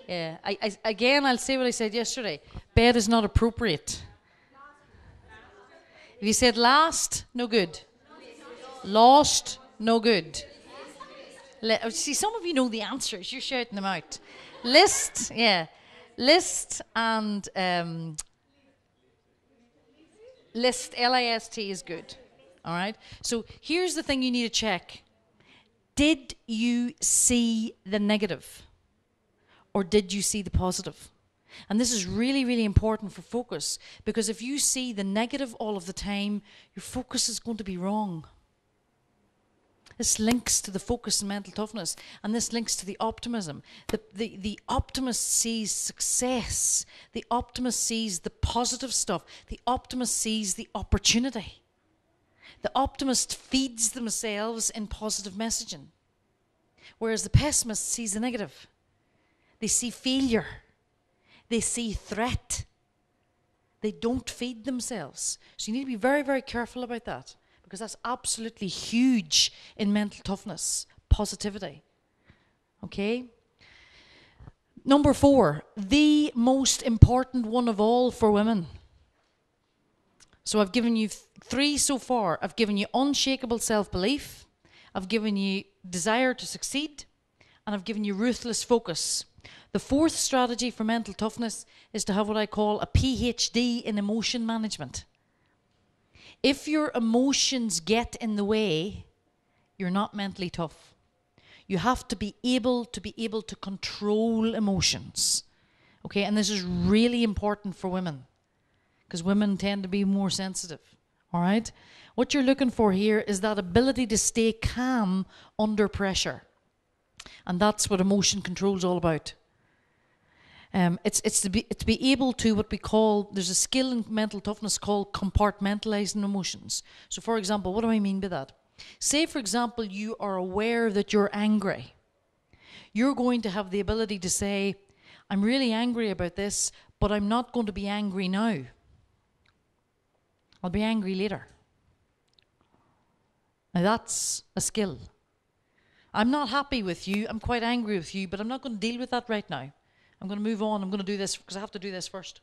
Yeah. Again, I'll say what I said yesterday. Bed is not appropriate. If you said last, no good. Lost, no good. See, some of you know the answers. You're shouting them out. List, yeah. List and list, L-I-S-T is good. All right? So here's the thing you need to check. Did you see the negative? Or did you see the positive? And this is really, really important for focus, because if you see the negative all of the time, your focus is going to be wrong. This links to the focus and mental toughness, and this links to the optimism. The optimist sees success. The optimist sees the positive stuff. The optimist sees the opportunity. The optimist feeds themselves in positive messaging, whereas the pessimist sees the negative. They see failure. They see threat. They don't feed themselves. So you need to be very, very careful about that, because that's absolutely huge in mental toughness, positivity. Okay? Number 4, the most important one of all for women. So I've given you 3 so far. I've given you unshakable self-belief, I've given you desire to succeed, and I've given you ruthless focus. The 4th strategy for mental toughness is to have what I call a PhD in emotion management. If your emotions get in the way, you're not mentally tough. You have to be able to control emotions. Okay, and this is really important for women, because women tend to be more sensitive. All right? What you're looking for here is that ability to stay calm under pressure. And that's what emotion control is all about. It's to be able to, what we call, there's a skill in mental toughness called compartmentalizing emotions. So for example, what do I mean by that? Say for example, you are aware that you're angry. You're going to have the ability to say, I'm really angry about this, but I'm not going to be angry now. I'll be angry later. Now that's a skill. I'm not happy with you, I'm quite angry with you, but I'm not going to deal with that right now. I'm going to move on, I'm going to do this because I have to do this first.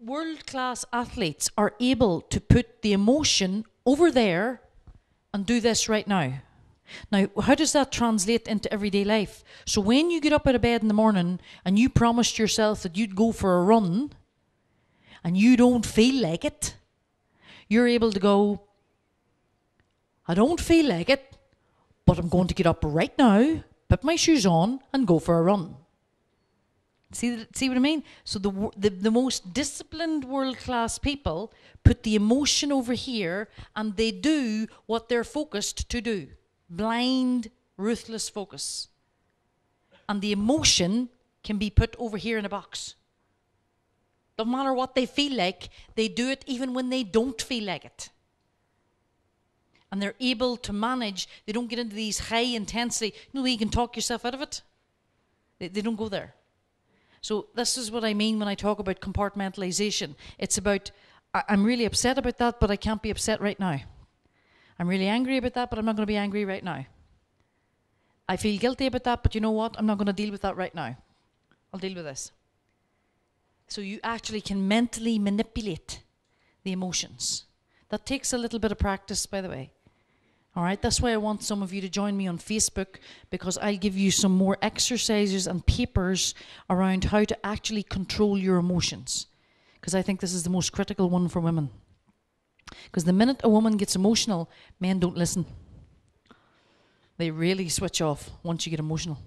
World-class athletes are able to put the emotion over there and do this right now. Now, how does that translate into everyday life? So when you get up out of bed in the morning and you promised yourself that you'd go for a run and you don't feel like it, you're able to go, I don't feel like it, but I'm going to get up right now, put my shoes on and go for a run. See what I mean? So the most disciplined world-class people put the emotion over here and they do what they're focused to do. Blind, ruthless focus. And the emotion can be put over here in a box. No matter what they feel like, they do it even when they don't feel like it. And they're able to manage, they don't get into these high intensity, you know, you can talk yourself out of it. They don't go there. So this is what I mean when I talk about compartmentalization. It's about, I'm really upset about that, but I can't be upset right now. I'm really angry about that, but I'm not going to be angry right now. I feel guilty about that, but you know what? I'm not going to deal with that right now. I'll deal with this. So you actually can mentally manipulate the emotions. That takes a little bit of practice, by the way. All right, that's why I want some of you to join me on Facebook, because I'll give you some more exercises and papers around how to actually control your emotions. Because I think this is the most critical one for women. Because the minute a woman gets emotional, men don't listen. They really switch off once you get emotional.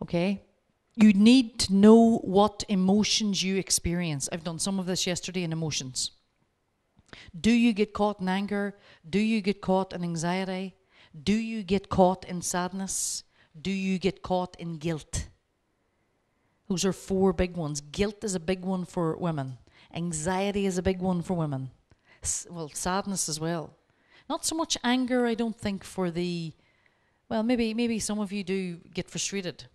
Okay? You need to know what emotions you experience. I've done some of this yesterday in emotions. Do you get caught in anger? Do you get caught in anxiety? Do you get caught in sadness? Do you get caught in guilt? Those are 4 big ones. Guilt is a big one for women. Anxiety is a big one for women. Well, sadness as well. Not so much anger, I don't think, for the... Well, maybe some of you do get frustrated.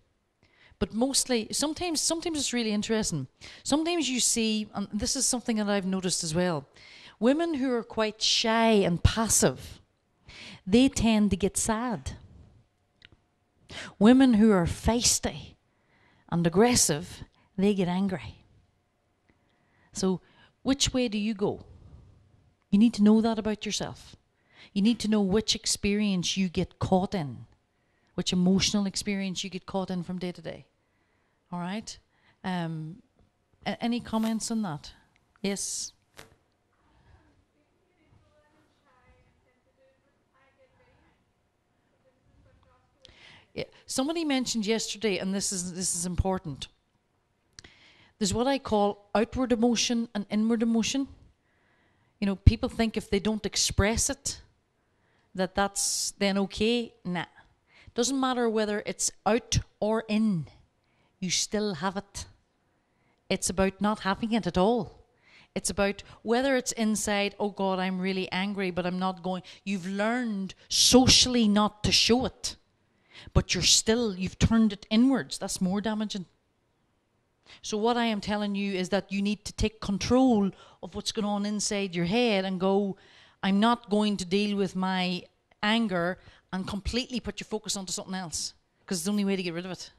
But mostly, sometimes it's really interesting. Sometimes you see, and this is something that I've noticed as well, women who are quite shy and passive, they tend to get sad. Women who are feisty and aggressive, they get angry. So, which way do you go? You need to know that about yourself. You need to know which experience you get caught in, which emotional experience you get caught in from day to day. All right? Any comments on that? Yes? Yeah. Somebody mentioned yesterday, and this is important. There's what I call outward emotion and inward emotion. You know, people think if they don't express it, that's then okay. Nah. Doesn't matter whether it's out or in. You still have it. It's about not having it at all. It's about whether it's inside, oh God, I'm really angry, but I'm not going. You've learned socially not to show it. But you've turned it inwards. That's more damaging. So what I am telling you is that you need to take control of what's going on inside your head and go, I'm not going to deal with my anger, and completely put your focus onto something else. Because it's the only way to get rid of it.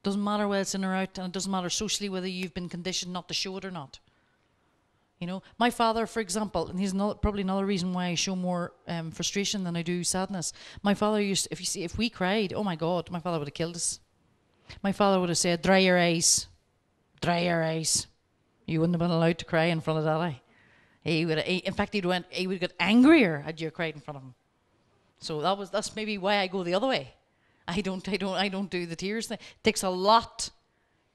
Doesn't matter whether it's in or out, and it doesn't matter socially whether you've been conditioned not to show it or not. You know, my father, for example, and he's probably another reason why I show more frustration than I do sadness. My father used to, if we cried, oh my God, my father would have killed us. My father would have said, dry your eyes. Dry your eyes. You wouldn't have been allowed to cry in front of Daddy. In fact, he would get angrier had you cried in front of him. So that's maybe why I go the other way. I don't do the tears thing. It takes a lot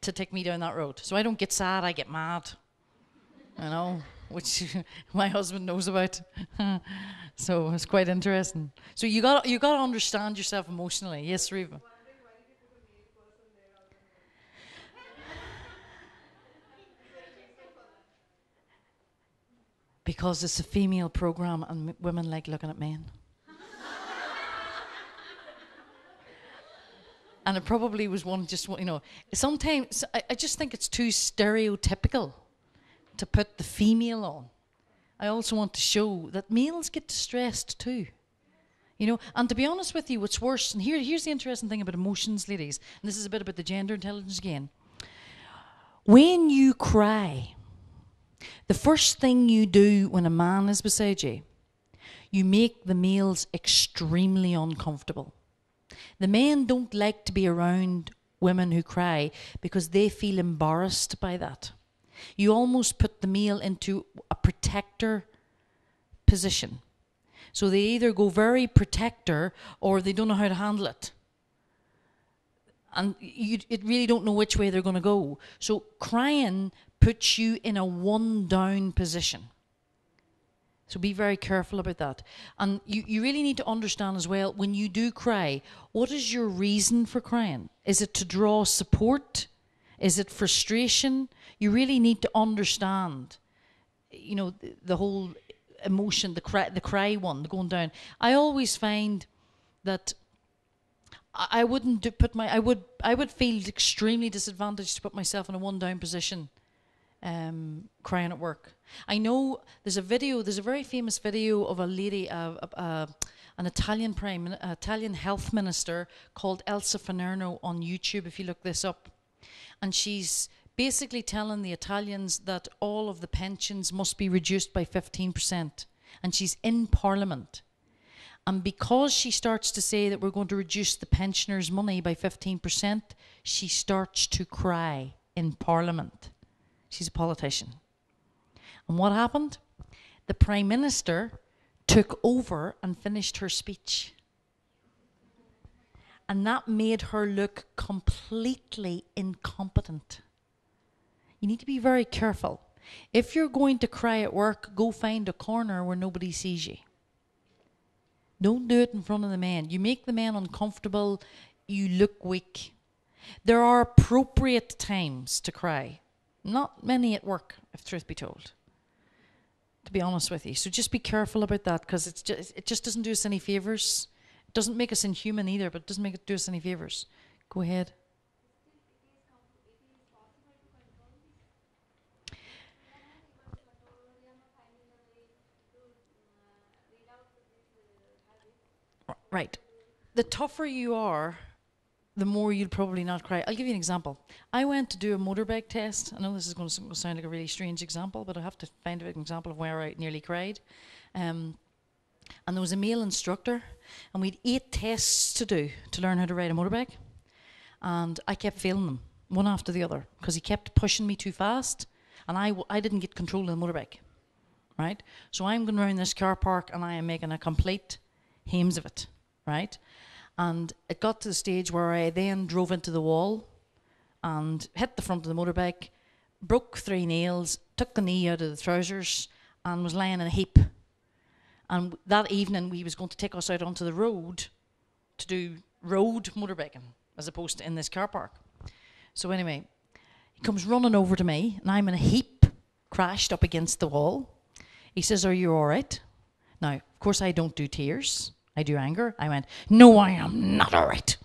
to take me down that road. So I don't get sad, I get mad. You know, which my husband knows about. So it's quite interesting. So you got to understand yourself emotionally. Yes, Reva. Because it's a female program and women like looking at men. And it probably was sometimes I just think it's too stereotypical to put the female on. I also want to show that males get distressed too. And to be honest with you, what's worse, and here's the interesting thing about emotions, ladies, and this is a bit about the gender intelligence again. When you cry, the first thing you do when a man is beside you, you make the males extremely uncomfortable. The men don't like to be around women who cry because they feel embarrassed by that. You almost put the male into a protector position. So they either go very protector or they don't know how to handle it. And it really don't know which way they're going to go. So crying puts you in a one down position. So be very careful about that. And you really need to understand as well, when you do cry, what is your reason for crying? Is it to draw support? Is it frustration? You really need to understand, the whole emotion, the cry one, the going down. I always find that I would feel extremely disadvantaged to put myself in a one down position, crying at work. I know there's a very famous video of a lady, an Italian health minister called Elsa Fanerno on YouTube, if you look this up. And she's basically telling the Italians that all of the pensions must be reduced by 15%. And she's in Parliament. And because she starts to say that we're going to reduce the pensioners' money by 15%, she starts to cry in Parliament. She's a politician. And what happened? The Prime Minister took over and finished her speech. And that made her look completely incompetent. You need to be very careful. If you're going to cry at work, go find a corner where nobody sees you. Don't do it in front of the men. You make the men uncomfortable. You look weak. There are appropriate times to cry. Not many at work, if truth be told. To be honest with you. So just be careful about that, because it just doesn't do us any favours. It doesn't make us inhuman either, but it doesn't do us any favours. Go ahead. Right. The tougher you are, the more you'll probably not cry. I'll give you an example. I went to do a motorbike test. I know this is going to sound like a really strange example, but I have to find an example of where I nearly cried. And there was a male instructor, and we had 8 tests to do to learn how to ride a motorbike. And I kept failing them, one after the other, because he kept pushing me too fast, and I didn't get control of the motorbike. Right? So I'm going around this car park, and I am making a complete hames of it. Right? And it got to the stage where I then drove into the wall and hit the front of the motorbike, broke 3 nails, took the knee out of the trousers, and was lying in a heap. And that evening, he was going to take us out onto the road to do road motorbiking, as opposed to in this car park. So anyway, he comes running over to me, and I'm in a heap, crashed up against the wall. He says, "Are you all right?" Now, of course, I don't do tears. I do anger. I went, "No, I am not all right."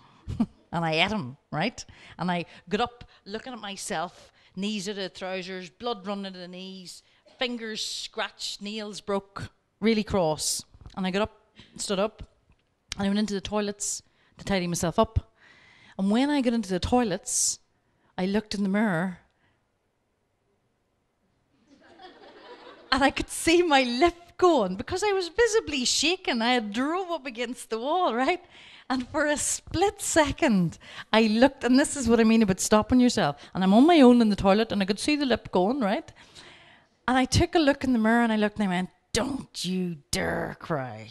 And I ate him, right? And I got up, looking at myself, knees out of the trousers, blood running to the knees, fingers scratched, nails broke, really cross. And I got up, stood up, and I went into the toilets to tidy myself up. And when I got into the toilets, I looked in the mirror, and I could see my lip going, because I was visibly shaken. I had drove up against the wall, right? And for a split second, I looked, and this is what I mean about stopping yourself. And I'm on my own in the toilet, and I could see the lip going, right? And I took a look in the mirror, and I looked, and I went, don't you dare cry.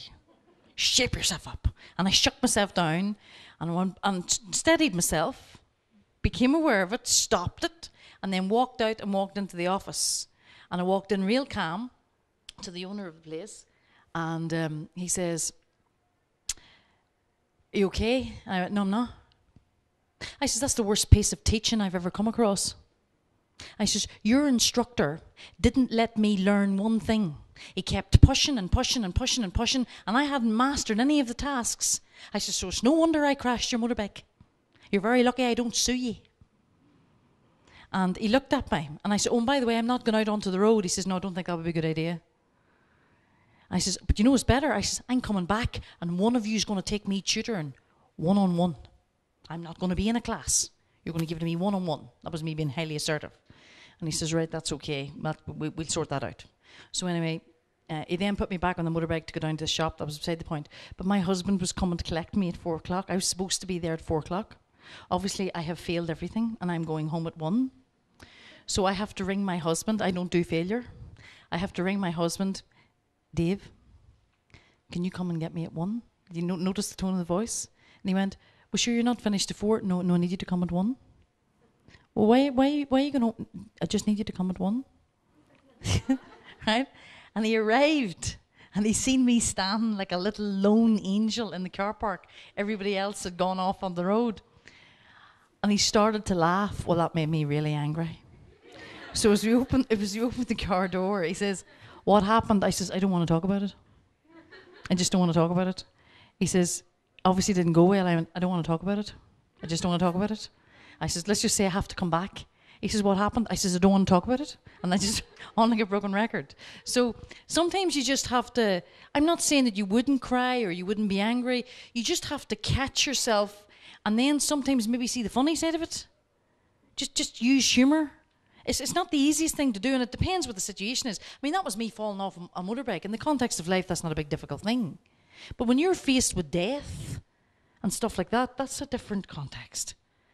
Shape yourself up. And I shook myself down, and steadied myself, became aware of it, stopped it, and then walked out and walked into the office. And I walked in real calm to the owner of the place, and he says, are you okay? And I went, no, I'm not. I says, that's the worst piece of teaching I've ever come across. I says, your instructor didn't let me learn one thing. He kept pushing and pushing and pushing and pushing, and I hadn't mastered any of the tasks. I says, so it's no wonder I crashed your motorbike. You're very lucky I don't sue you. And he looked at me, and I said, oh, and by the way, I'm not going out onto the road. He says, no, I don't think that would be a good idea. I says, but you know what's better? I says, I'm coming back, and one of you is going to take me tutoring one-on-one. I'm not going to be in a class. You're going to give it to me one-on-one. That was me being highly assertive. And he says, right, that's okay. We'll sort that out. So anyway, he then put me back on the motorbike to go down to the shop. That was beside the point. But my husband was coming to collect me at 4 o'clock. I was supposed to be there at 4 o'clock. Obviously, I have failed everything, and I'm going home at 1. So I have to ring my husband. I don't do failure. I have to ring my husband. Dave, can you come and get me at 1? Did you notice the tone of the voice? And he went, well, sure, you're not finished at 4? No, I need you to come at 1. Well, why are you going to... I just need you to come at 1. Right? And he arrived, and he seen me standing like a little lone angel in the car park. Everybody else had gone off on the road. And he started to laugh. Well, that made me really angry. So as we opened the car door, he says, what happened? I says, I don't want to talk about it. I just don't want to talk about it. He says, obviously it didn't go well. I went, I don't want to talk about it. I just don't want to talk about it. I says, let's just say I have to come back. He says, what happened? I says, I don't want to talk about it. And I just, on like a broken record. So sometimes you just have to, I'm not saying that you wouldn't cry or you wouldn't be angry. You just have to catch yourself and then sometimes maybe see the funny side of it. Just use humour. It's not the easiest thing to do, and it depends what the situation is. I mean, that was me falling off a motorbike. In the context of life, that's not a big difficult thing. But when you're faced with death and stuff like that, that's a different context.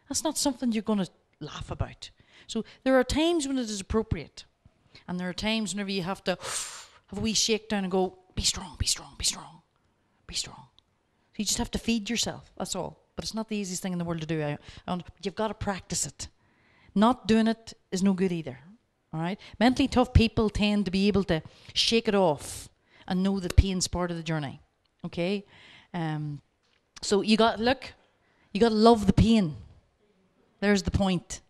That's not something you're going to laugh about. So there are times when it is appropriate, and there are times whenever you have to have a wee shakedown and go, be strong, be strong, be strong, be strong. So you just have to feed yourself, that's all. But it's not the easiest thing in the world to do. You've got to practice it. Not doing it is no good either, all right? Mentally tough people tend to be able to shake it off and know that pain's part of the journey, okay? So you got to love the pain. There's the point.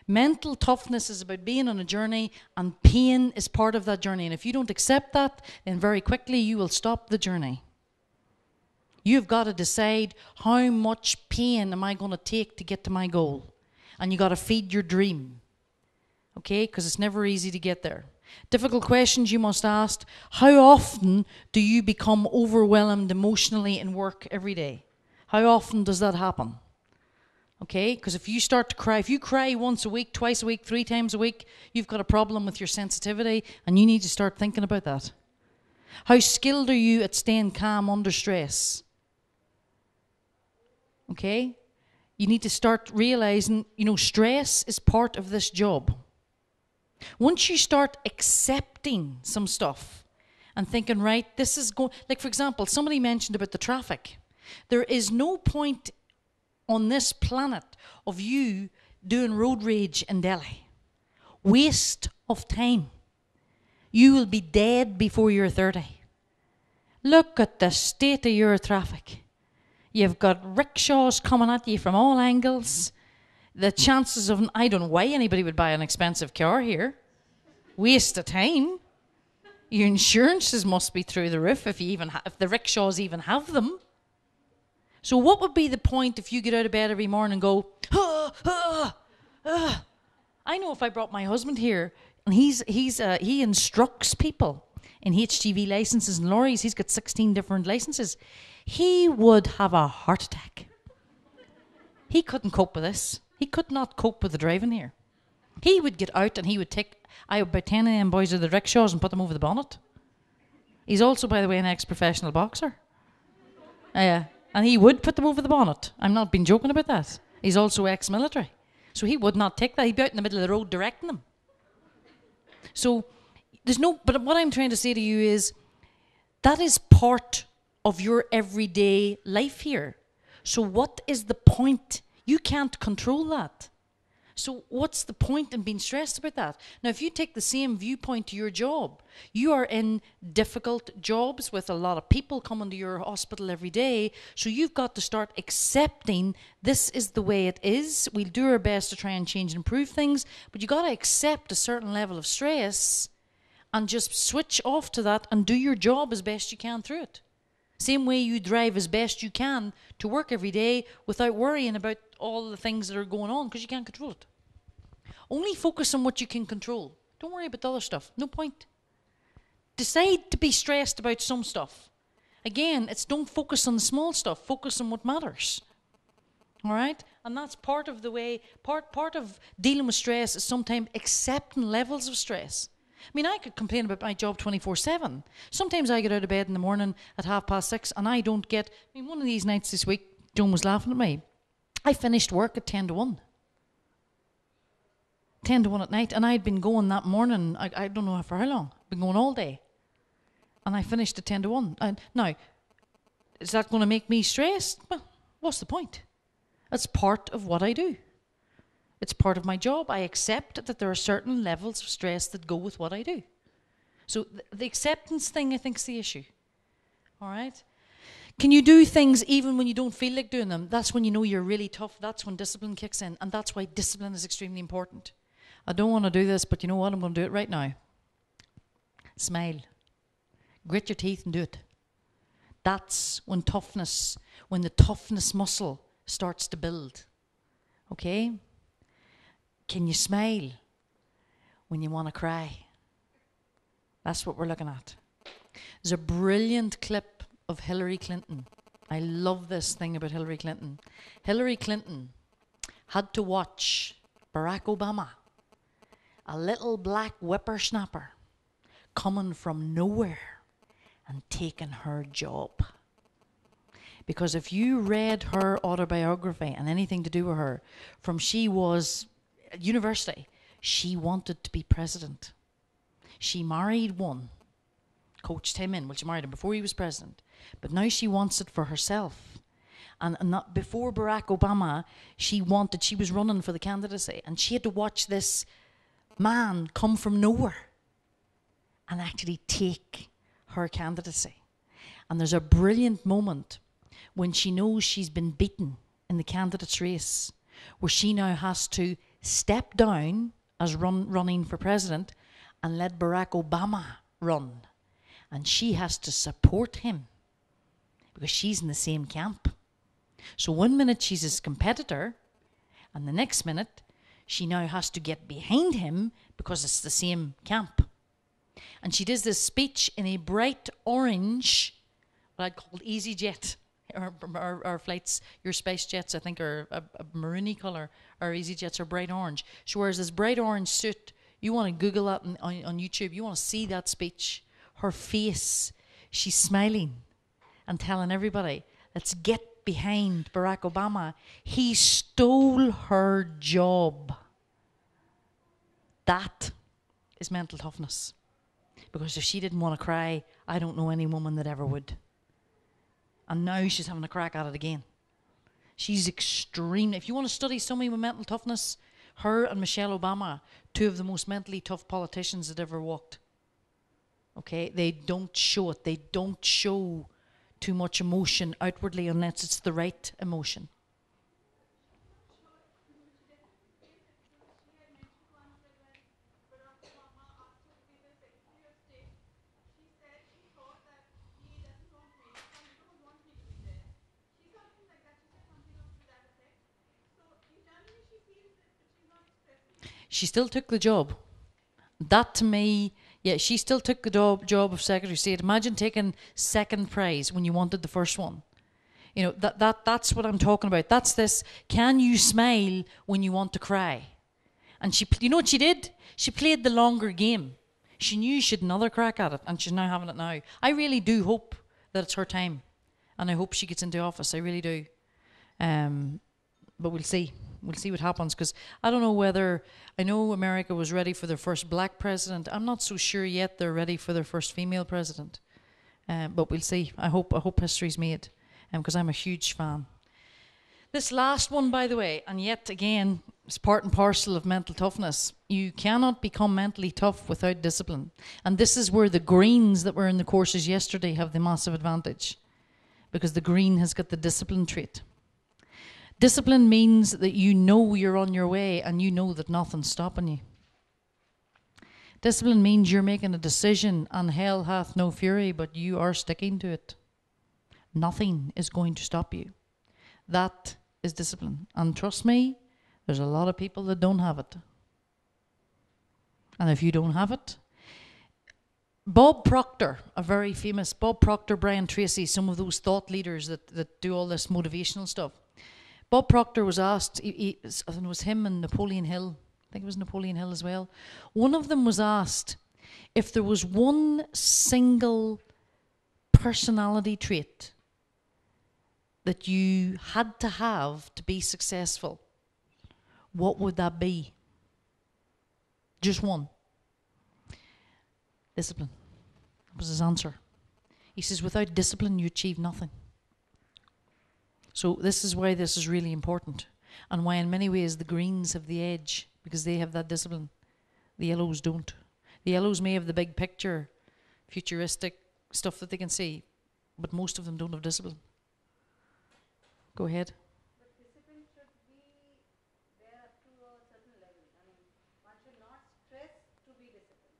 Mental toughness is about being on a journey, and pain is part of that journey. And if you don't accept that, then very quickly you will stop the journey. You've got to decide, how much pain am I going to take to get to my goal? And you got to feed your dream, okay? Because it's never easy to get there. Difficult questions you must ask. How often do you become overwhelmed emotionally in work every day? How often does that happen? Okay? Because if you start to cry, if you cry once a week, twice a week, 3 times a week, you've got a problem with your sensitivity, and you need to start thinking about that. How skilled are you at staying calm under stress? Okay? You need to start realizing, stress is part of this job. Once you start accepting some stuff and thinking, right, this is going... Like, for example, somebody mentioned about the traffic. There is no point on this planet of you doing road rage in Delhi. Waste of time. You will be dead before you're 30. Look at the state of your traffic. You've got rickshaws coming at you from all angles. The chances of... I don't know why anybody would buy an expensive car here. Waste of time. Your insurances must be through the roof if the rickshaws even have them. So what would be the point if you get out of bed every morning and go, I know if I brought my husband here, and he instructs people in HGV licenses and lorries. He's got 16 different licenses. He would have a heart attack. He couldn't cope with this. He could not cope with the driving here. He would get out and he would take about 10 of them boys of the rickshaws and put them over the bonnet. He's also, by the way, an ex-professional boxer. Yeah. And he would put them over the bonnet. I'm not being joking about that. He's also ex-military. So he would not take that. He'd be out in the middle of the road directing them. So but what I'm trying to say to you is that is part of your everyday life here. So what is the point? You can't control that. So what's the point in being stressed about that? Now, if you take the same viewpoint to your job, you are in difficult jobs with a lot of people coming to your hospital every day. So you've got to start accepting this is the way it is. We'll do our best to try and change and improve things, but you've got to accept a certain level of stress and just switch off to that and do your job as best you can through it. Same way you drive as best you can to work every day without worrying about all the things that are going on because you can't control it. Only focus on what you can control. Don't worry about the other stuff. No point. Decide to be stressed about some stuff. Again, it's don't focus on the small stuff. Focus on what matters. All right? And that's part of the way, part of dealing with stress is sometimes accepting levels of stress. I mean, I could complain about my job 24/7. Sometimes I get out of bed in the morning at 6:30 and I don't get... I mean, one of these nights this week, Joan was laughing at me. I finished work at 10 to 1. 10 to 1 at night, and I'd been going that morning, I don't know for how long, been going all day. And I finished at 10 to 1. And now, is that going to make me stressed? Well, what's the point? That's part of what I do. It's part of my job. I accept that there are certain levels of stress that go with what I do. So the acceptance thing, I think, is the issue. All right? Can you do things even when you don't feel like doing them? That's when you know you're really tough. That's when discipline kicks in. And that's why discipline is extremely important. I don't want to do this, but you know what? I'm going to do it right now. Smile. Grit your teeth and do it. That's when the toughness muscle starts to build. Okay? Can you smile when you want to cry? That's what we're looking at. There's a brilliant clip of Hillary Clinton. I love this thing about Hillary Clinton. Hillary Clinton had to watch Barack Obama, a little black whippersnapper, coming from nowhere and taking her job. Because if you read her autobiography and anything to do with her, from she was at university, she wanted to be president. She married one, coached him in. Well, she married him before he was president. But now she wants it for herself. And not before Barack Obama, she was running for the candidacy. And she had to watch this man come from nowhere and actually take her candidacy. And there's a brilliant moment when she knows she's been beaten in the candidates race, where she now has to step down as running for president and let Barack Obama run. And she has to support him because she's in the same camp. So one minute she's his competitor, and the next minute she now has to get behind him because it's the same camp. And she does this speech in a bright orange, what I'd call EasyJet. Our flights, your Spice Jets, I think, are a maroony colour. Our EasyJets are bright orange. She wears this bright orange suit. You want to Google that on YouTube. You want to see that speech. Her face, she's smiling and telling everybody, let's get behind Barack Obama. He stole her job. That is mental toughness. Because if she didn't want to cry, I don't know any woman that ever would. And now she's having a crack at it again. She's extreme. If you want to study somebody with mental toughness, her and Michelle Obama, two of the most mentally tough politicians that ever walked. Okay? They don't show it. They don't show too much emotion outwardly unless it's the right emotion. She still took the job. That to me, yeah, she still took the job of Secretary of State. Imagine taking second prize when you wanted the first one. You know, that's what I'm talking about. That's this, can you smile when you want to cry? And she, you know what she did? She played the longer game. She knew she had another crack at it, and she's now having it now. I really do hope that it's her time. and I hope she gets into office. I really do. But we'll see. We'll see what happens, because I don't know whether, I know America was ready for their first black president. I'm not so sure yet they're ready for their first female president. But we'll see. I hope history's made, because I'm a huge fan. This last one, by the way, and yet again, it's part and parcel of mental toughness. You cannot become mentally tough without discipline. And this is where the Greens that were in the courses yesterday have the massive advantage, because the Green has got the discipline trait. Discipline means that you know you're on your way and you know that nothing's stopping you. Discipline means you're making a decision and hell hath no fury, but you are sticking to it. Nothing is going to stop you. That is discipline. And trust me, there's a lot of people that don't have it. And if you don't have it, Bob Proctor, a very famous, Bob Proctor, Brian Tracy, some of those thought leaders that do all this motivational stuff. Bob Proctor was asked, I think it was him and Napoleon Hill, I think it was Napoleon Hill as well. One of them was asked if there was one single personality trait that you had to have to be successful, what would that be? Just one. Discipline. That was his answer. He says, without discipline, you achieve nothing. So this is why this is really important, and why in many ways the Greens have the edge, because they have that discipline. The Yellows don't. The Yellows may have the big picture, futuristic stuff that they can see, but most of them don't have discipline. Go ahead. But discipline should be there up to a certain level. I mean, one should not stress to be disciplined.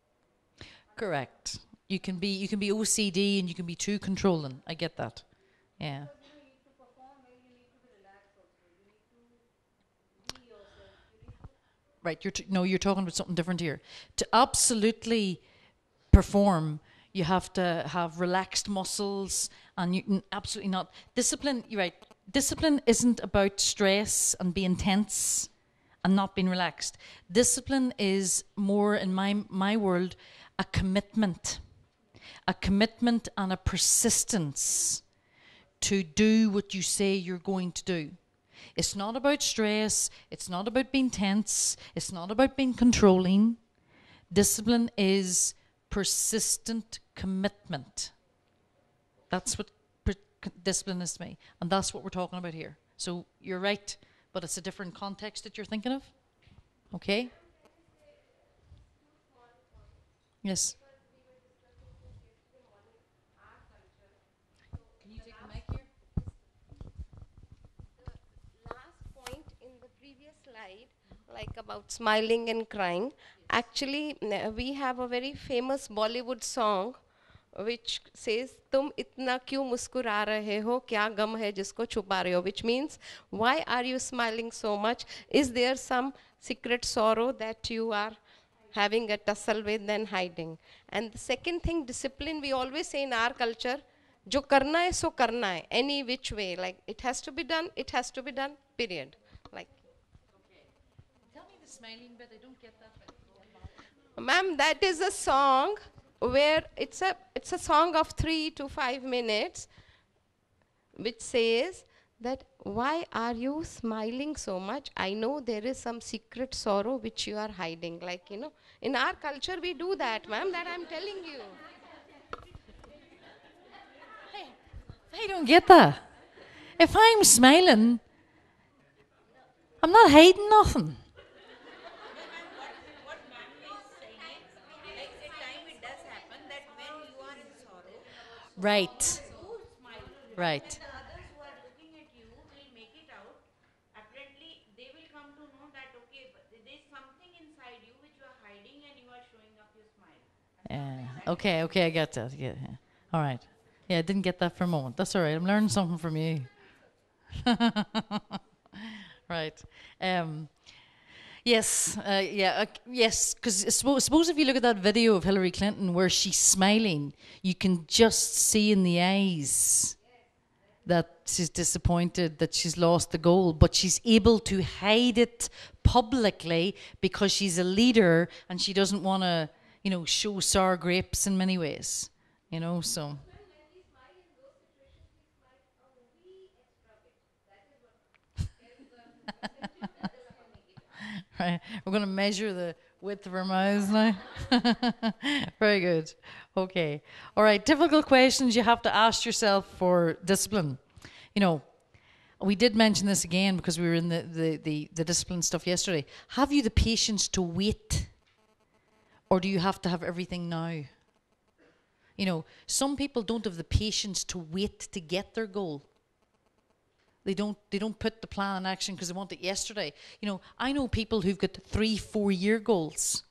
Correct. You can be OCD and you can be too controlling. I get that. Yeah. Because you need to perform well, you need to be relaxed also. You need to be yourself. You need to Right. You're talking about something different here. To absolutely perform, you have to have relaxed muscles, and you absolutely not. Discipline. You're right. Discipline isn't about stress and being tense and not being relaxed. Discipline is more, in my world, a commitment and a persistence to do what you say you're going to do. It's not about stress. It's not about being tense. It's not about being controlling. Discipline is persistent commitment. That's what discipline is to me. And that's what we're talking about here. So you're right, but it's a different context that you're thinking of. Okay? Yes. Can you take the mic here? The last point in the previous slide, like about smiling and crying, actually we have a very famous Bollywood song which says तुम इतना क्यों मुस्कुरा रहे हो, क्या गम है जिसको छुपा रहे हो, which means why are you smiling so much? Is there some secret sorrow that you are having a tussle with and hiding? And the second thing, discipline, we always say in our culture, जो करना है सो करना है, any which way, like it has to be done, period. Like, Tell me the smiling bit. I don't get that bit. ma'am, that is a song where it's a song of 3 to 5 minutes, which says that why are you smiling so much? I know there is some secret sorrow which you are hiding. Like, in our culture we do that, ma'am, that I'm telling you. I don't get that. If I'm smiling, I'm not hiding nothing. What ma'am is saying, like at time it does happen that when you are in sorrow, Right. so smile. Right. And the others who are looking at you will make it out. Apparently, they will come to know that okay, but there's something inside you which you are hiding and you are showing up your smile. Yeah. Okay, I get that. Yeah. All right. Yeah, I didn't get that for a moment. That's all right. I'm learning something from you. Right. Yes. Yes. Because suppose if you look at that video of Hillary Clinton where she's smiling, you can just see in the eyes that she's disappointed that she's lost the goal, but she's able to hide it publicly because she's a leader and she doesn't want to, show sour grapes in many ways. So. Right. We're going to measure the width of our mouths now. Very good. Okay. All right. Difficult questions you have to ask yourself for discipline. You know, we did mention this again because we were in the discipline stuff yesterday. Have you the patience to wait? Or do you have to have everything now? You know, some people don't have the patience to wait to get their goal. They don't put the plan in action because they want it yesterday. You know, I know people who've got 3-4 year goals.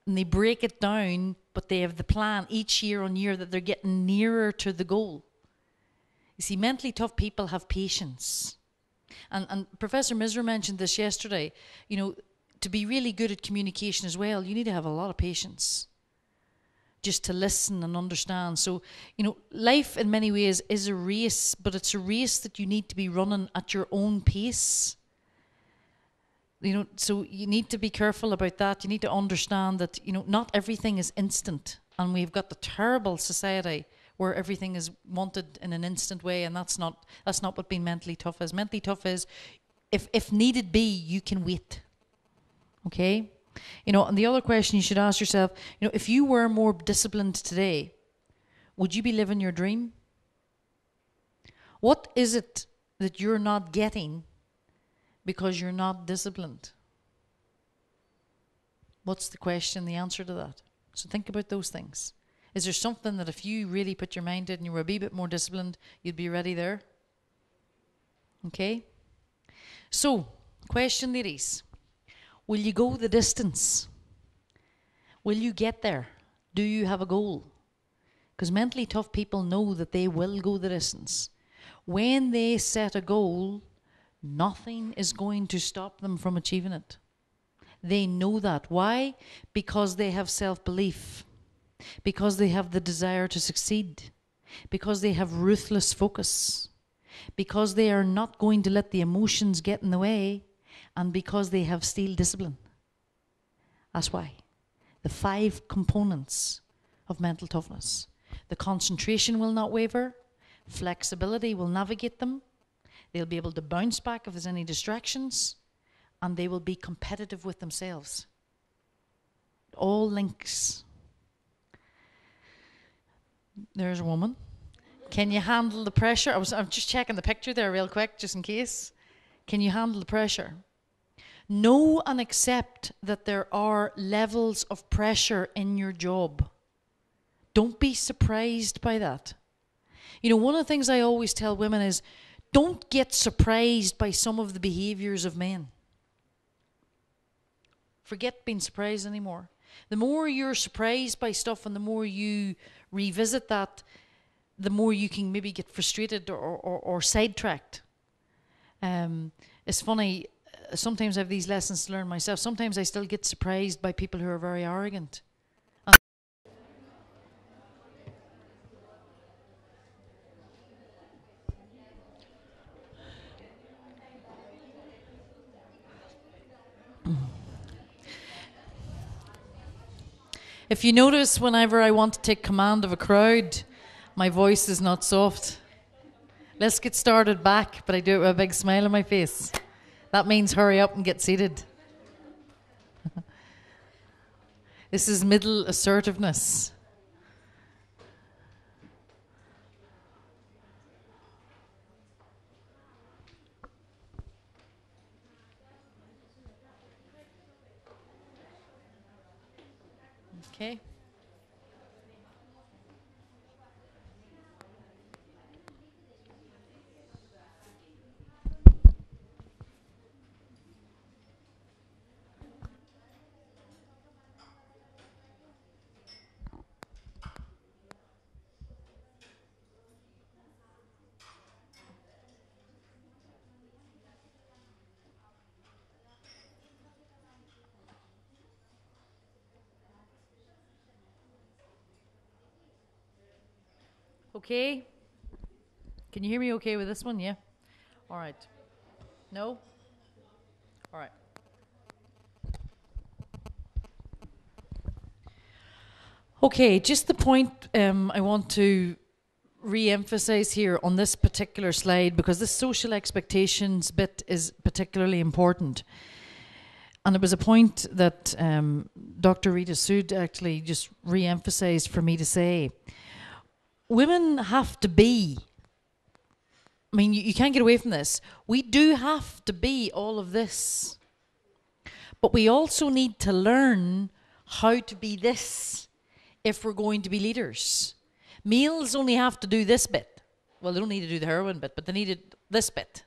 And they break it down, but they have the plan each year on year that they're getting nearer to the goal. You see, mentally tough people have patience. And Professor Misra mentioned this yesterday. You know, to be really good at communication as well, you need to have a lot of patience. Just to listen and understand. So, you know, life in many ways is a race, but it's a race that you need to be running at your own pace. You know, so you need to be careful about that. You need to understand that, you know, not everything is instant. And we've got the terrible society where everything is wanted in an instant way, and that's not what being mentally tough is. Mentally tough is, if needed be, you can wait. Okay? You know, and the other question you should ask yourself, you know, if you were more disciplined today, would you be living your dream? What is it that you're not getting because you're not disciplined? What's the question, the answer to that? So think about those things. Is there something that if you really put your mind to it and you were a wee bit more disciplined, you'd be ready there? Okay? So, question, ladies. Will you go the distance? Will you get there? Do you have a goal? Because mentally tough people know that they will go the distance. When they set a goal, nothing is going to stop them from achieving it. They know that. Why? Because they have self-belief. Because they have the desire to succeed. Because they have ruthless focus. Because they are not going to let the emotions get in the way. And because they have steel discipline. That's why. The 5 components of mental toughness. The concentration will not waver. Flexibility will navigate them. They'll be able to bounce back if there's any distractions. And they will be competitive with themselves. All links. There's a woman. Can you handle the pressure? I'm just checking the picture there real quick, just in case. Can you handle the pressure? Know and accept that there are levels of pressure in your job. Don't be surprised by that. You know, one of the things I always tell women is, don't get surprised by some of the behaviours of men. Forget being surprised anymore. The more you're surprised by stuff and the more you revisit that, the more you can maybe get frustrated or sidetracked. It's funny, sometimes I have these lessons to learn myself. Sometimes I still get surprised by people who are very arrogant. If you notice, whenever I want to take command of a crowd, my voice is not soft. Let's get started back, but I do it with a big smile on my face. That means hurry up and get seated. This is middle assertiveness. Okay. Okay. Can you hear me okay with this one? Yeah? All right. No? All right. Okay, just the point I want to re-emphasize here on this particular slide because this social expectations bit is particularly important. And it was a point that Dr. Rita Sood actually just re-emphasized for me to say. Women have to be, I mean, you can't get away from this. We do have to be all of this. But we also need to learn how to be this if we're going to be leaders. Males only have to do this bit. Well, they don't need to do the heroin bit, but they need this bit.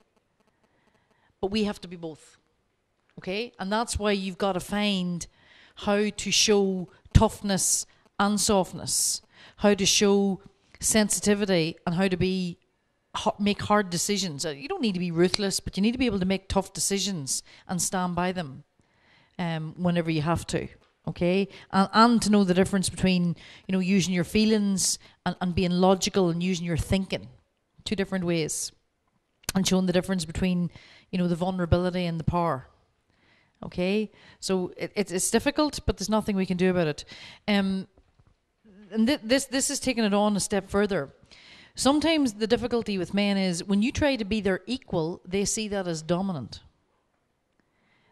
But we have to be both. Okay? And that's why you've got to find how to show toughness and softness, how to show sensitivity, and how to be make hard decisions. You don't need to be ruthless, but you need to be able to make tough decisions and stand by them whenever you have to. Okay, and to know the difference between, you know, using your feelings and being logical and using your thinking, two different ways, and showing the difference between, you know, the vulnerability and the power. Okay, so it's difficult, but there's nothing we can do about it. And this is taking it on a step further. Sometimes the difficulty with men is when you try to be their equal, they see that as dominant.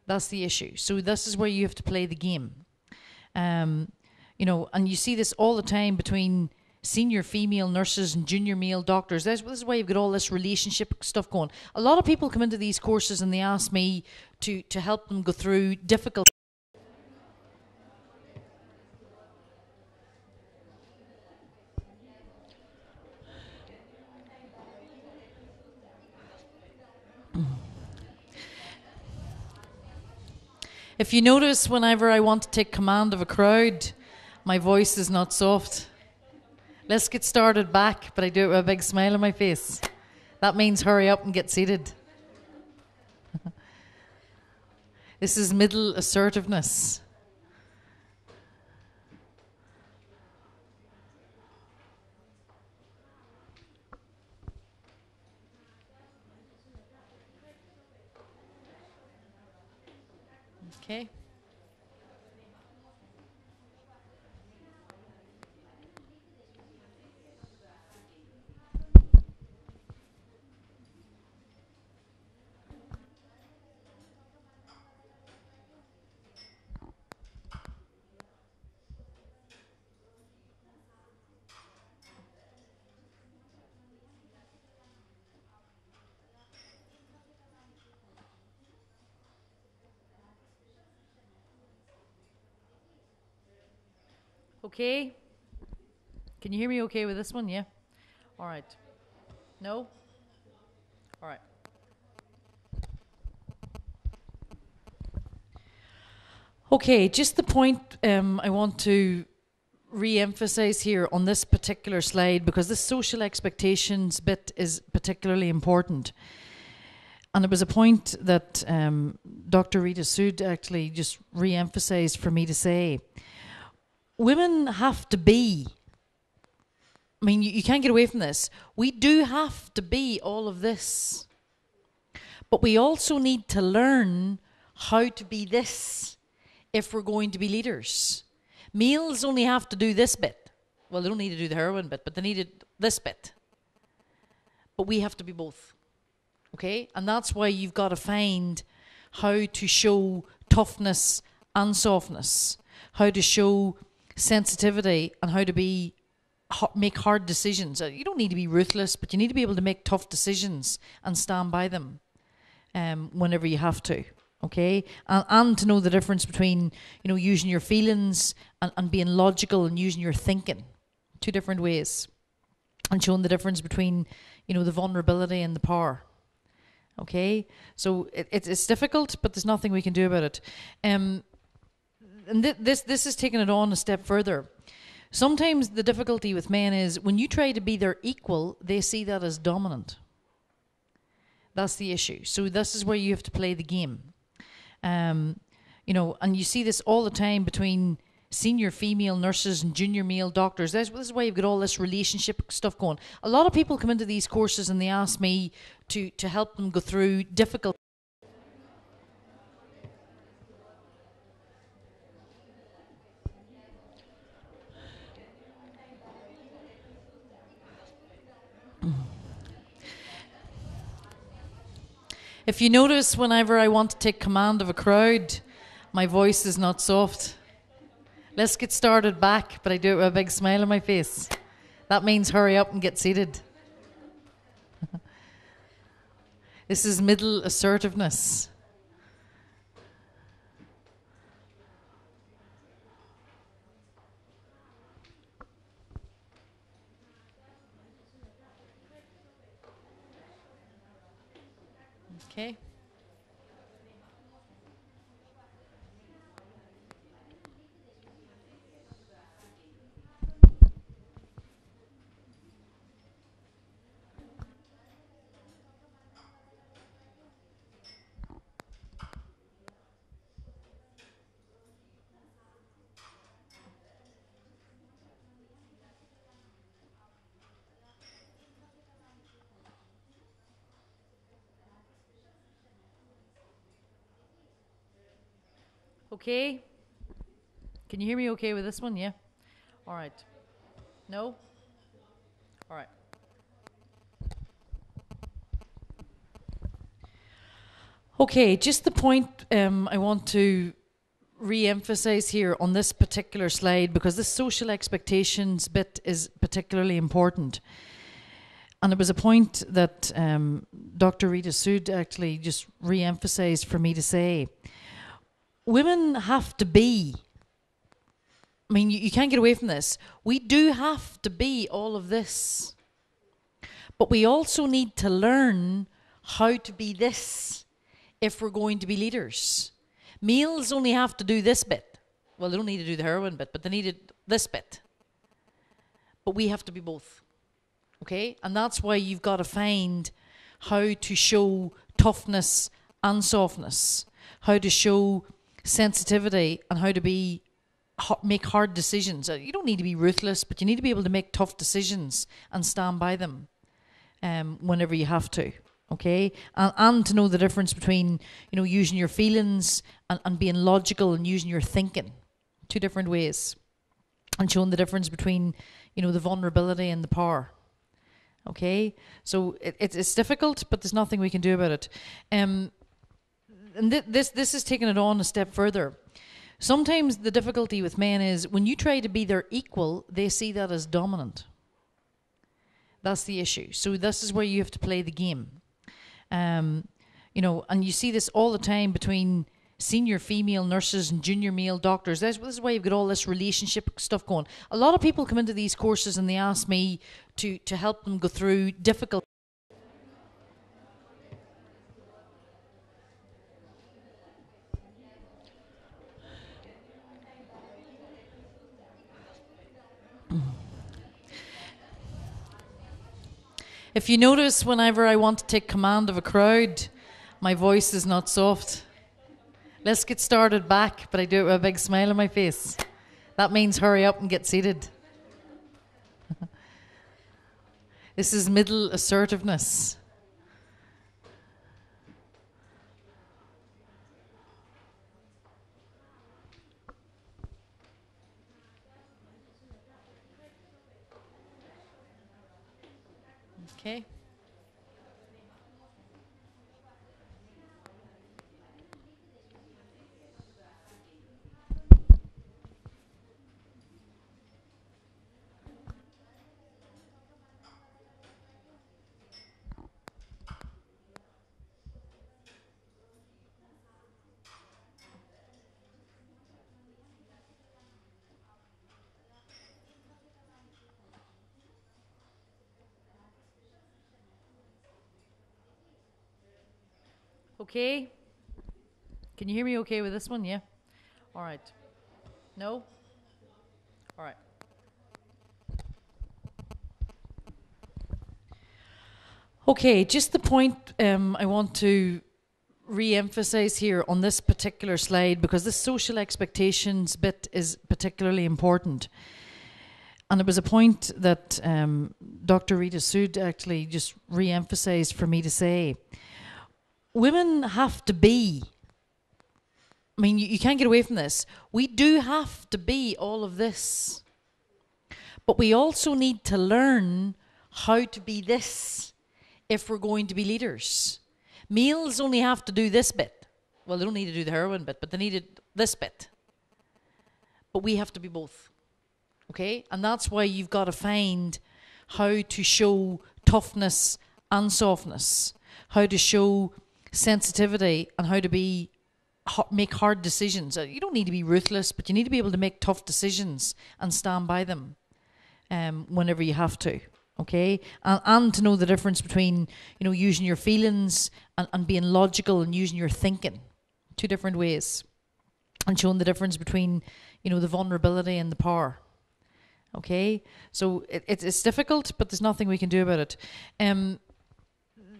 That's the issue. So this is where you have to play the game. You know, and you see this all the time between senior female nurses and junior male doctors. This is why you've got all this relationship stuff going. A lot of people come into these courses and they ask me to help them go through difficult. If you notice, whenever I want to take command of a crowd, my voice is not soft. Let's get started back, but I do it with a big smile on my face. That means hurry up and get seated. This is middle assertiveness. Okay. Okay. Can you hear me okay with this one? Yeah? All right. No? All right. Okay, just the point I want to re-emphasize here on this particular slide because this social expectations bit is particularly important. And it was a point that Dr. Rita Sood actually just re-emphasized for me to say. Women have to be, I mean, you can't get away from this. We do have to be all of this. But we also need to learn how to be this if we're going to be leaders. Males only have to do this bit. Well, they don't need to do the heroin bit, but they need this bit. But we have to be both. Okay? And that's why you've got to find how to show toughness and softness, how to show sensitivity, and how to be make hard decisions. You don't need to be ruthless, but you need to be able to make tough decisions and stand by them whenever you have to. Okay, and to know the difference between, you know, using your feelings and being logical and using your thinking, two different ways, and showing the difference between, you know, the vulnerability and the power. Okay, so it's difficult, but there's nothing we can do about it. And this is taking it on a step further. Sometimes the difficulty with men is when you try to be their equal, they see that as dominant. That's the issue. So this is where you have to play the game. You know, and you see this all the time between senior female nurses and junior male doctors. This is why you've got all this relationship stuff going. A lot of people come into these courses and they ask me to help them go through difficult. If you notice, whenever I want to take command of a crowd, my voice is not soft. Let's get started back, but I do it with a big smile on my face. That means hurry up and get seated. This is middle assertiveness. Okay. Okay. Can you hear me okay with this one? Yeah? All right. No? All right. Okay, just the point I want to re-emphasize here on this particular slide, because this social expectations bit is particularly important. And it was a point that Dr. Rita Sood actually just re-emphasized for me to say. Women have to be, I mean, you can't get away from this. We do have to be all of this. But we also need to learn how to be this if we're going to be leaders. Males only have to do this bit. Well, they don't need to do the heroin bit, but they need this bit. But we have to be both. Okay? And that's why you've got to find how to show toughness and softness, how to show sensitivity, and how to make hard decisions. You don't need to be ruthless, but you need to be able to make tough decisions and stand by them whenever you have to. Okay, and to know the difference between, you know, using your feelings and being logical and using your thinking, two different ways, and showing the difference between, you know, the vulnerability and the power. Okay, so it's difficult, but there's nothing we can do about it. And this is taking it on a step further. Sometimes the difficulty with men is when you try to be their equal, they see that as dominant. That's the issue. So this is where you have to play the game. You know, and you see this all the time between senior female nurses and junior male doctors. This is why you've got all this relationship stuff going. A lot of people come into these courses and they ask me to help them go through difficult. If you notice, whenever I want to take command of a crowd, my voice is not soft. Let's get started back, but I do it with a big smile on my face. That means hurry up and get seated. This is middle assertiveness. Okay. Okay. Can you hear me okay with this one? Yeah? All right. No? All right. Okay, just the point I want to re-emphasize here on this particular slide, because this social expectations bit is particularly important. And it was a point that Dr. Rita Sood actually just re-emphasized for me to say. Women have to be, I mean, you can't get away from this. We do have to be all of this. But we also need to learn how to be this if we're going to be leaders. Males only have to do this bit. Well, they don't need to do the heroin bit, but they need this bit. But we have to be both. Okay? And that's why you've got to find how to show toughness and softness, how to show sensitivity, and how to make hard decisions. You don't need to be ruthless, but you need to be able to make tough decisions and stand by them whenever you have to. Okay, and to know the difference between, you know, using your feelings and being logical and using your thinking, two different ways, and showing the difference between, you know, the vulnerability and the power. Okay, so it's difficult, but there's nothing we can do about it. And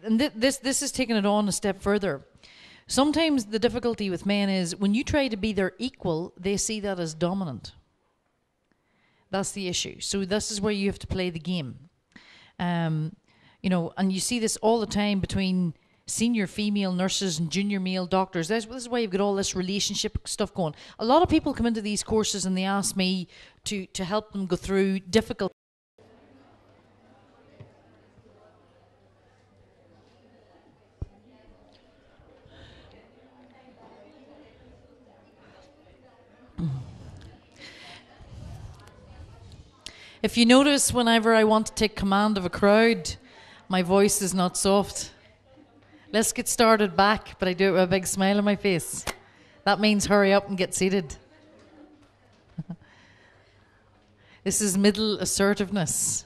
this is taking it on a step further. Sometimes the difficulty with men is when you try to be their equal, they see that as dominant. That's the issue. So this is where you have to play the game. You know, and you see this all the time between senior female nurses and junior male doctors. This is why you've got all this relationship stuff going. A lot of people come into these courses and they ask me to help them go through difficult. If you notice, whenever I want to take command of a crowd, my voice is not soft. Let's get started back, but I do it with a big smile on my face. That means hurry up and get seated. This is middle assertiveness.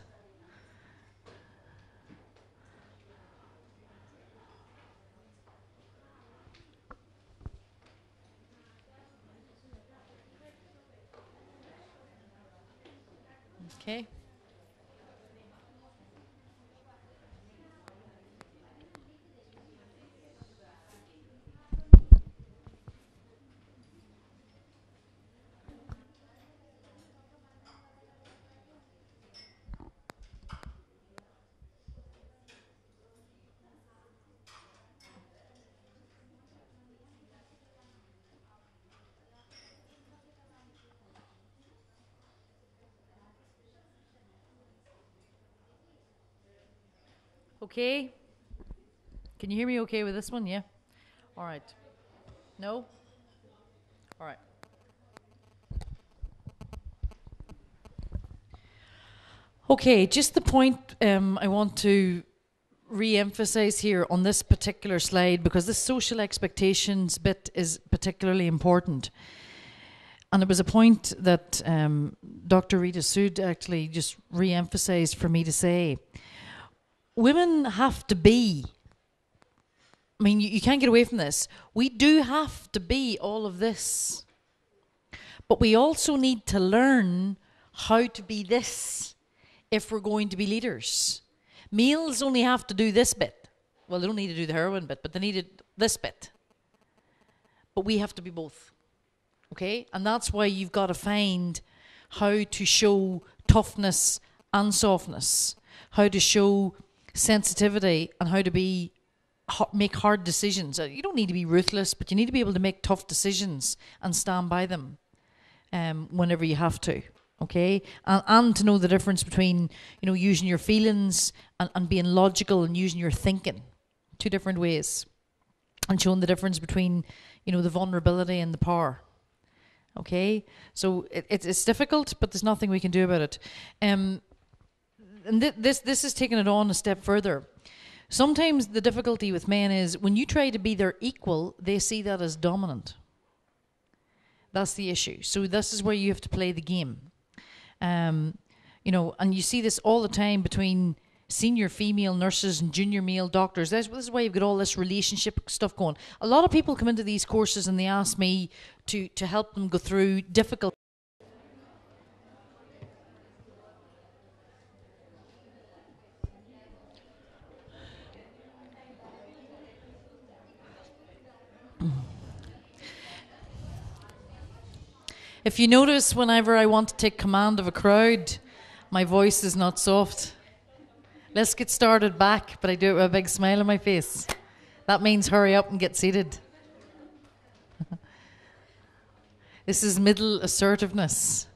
Okay. Okay. Can you hear me okay with this one? Yeah? All right. No? All right. Okay, just the point I want to re-emphasize here on this particular slide, because this social expectations bit is particularly important. And it was a point that Dr. Rita Sood actually just re-emphasized for me to say. Women have to be, I mean, you can't get away from this. We do have to be all of this. But we also need to learn how to be this if we're going to be leaders. Males only have to do this bit. Well, they don't need to do the heroin bit, but they need this bit. But we have to be both. Okay? And that's why you've got to find how to show toughness and softness, how to show sensitivity, and how to make hard decisions. You don't need to be ruthless, but you need to be able to make tough decisions and stand by them whenever you have to. Okay, and to know the difference between, you know, using your feelings and being logical and using your thinking, two different ways, and showing the difference between, you know, the vulnerability and the power. Okay, so it's difficult, but there's nothing we can do about it. And this is taking it on a step further. Sometimes the difficulty with men is when you try to be their equal, they see that as dominant. That's the issue. So this is where you have to play the game. You know, and you see this all the time between senior female nurses and junior male doctors. This is why you've got all this relationship stuff going. A lot of people come into these courses and they ask me to help them go through difficult. If you notice, whenever I want to take command of a crowd, my voice is not soft. Let's get started back, but I do it with a big smile on my face. That means hurry up and get seated. This is middle assertiveness.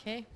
Okay.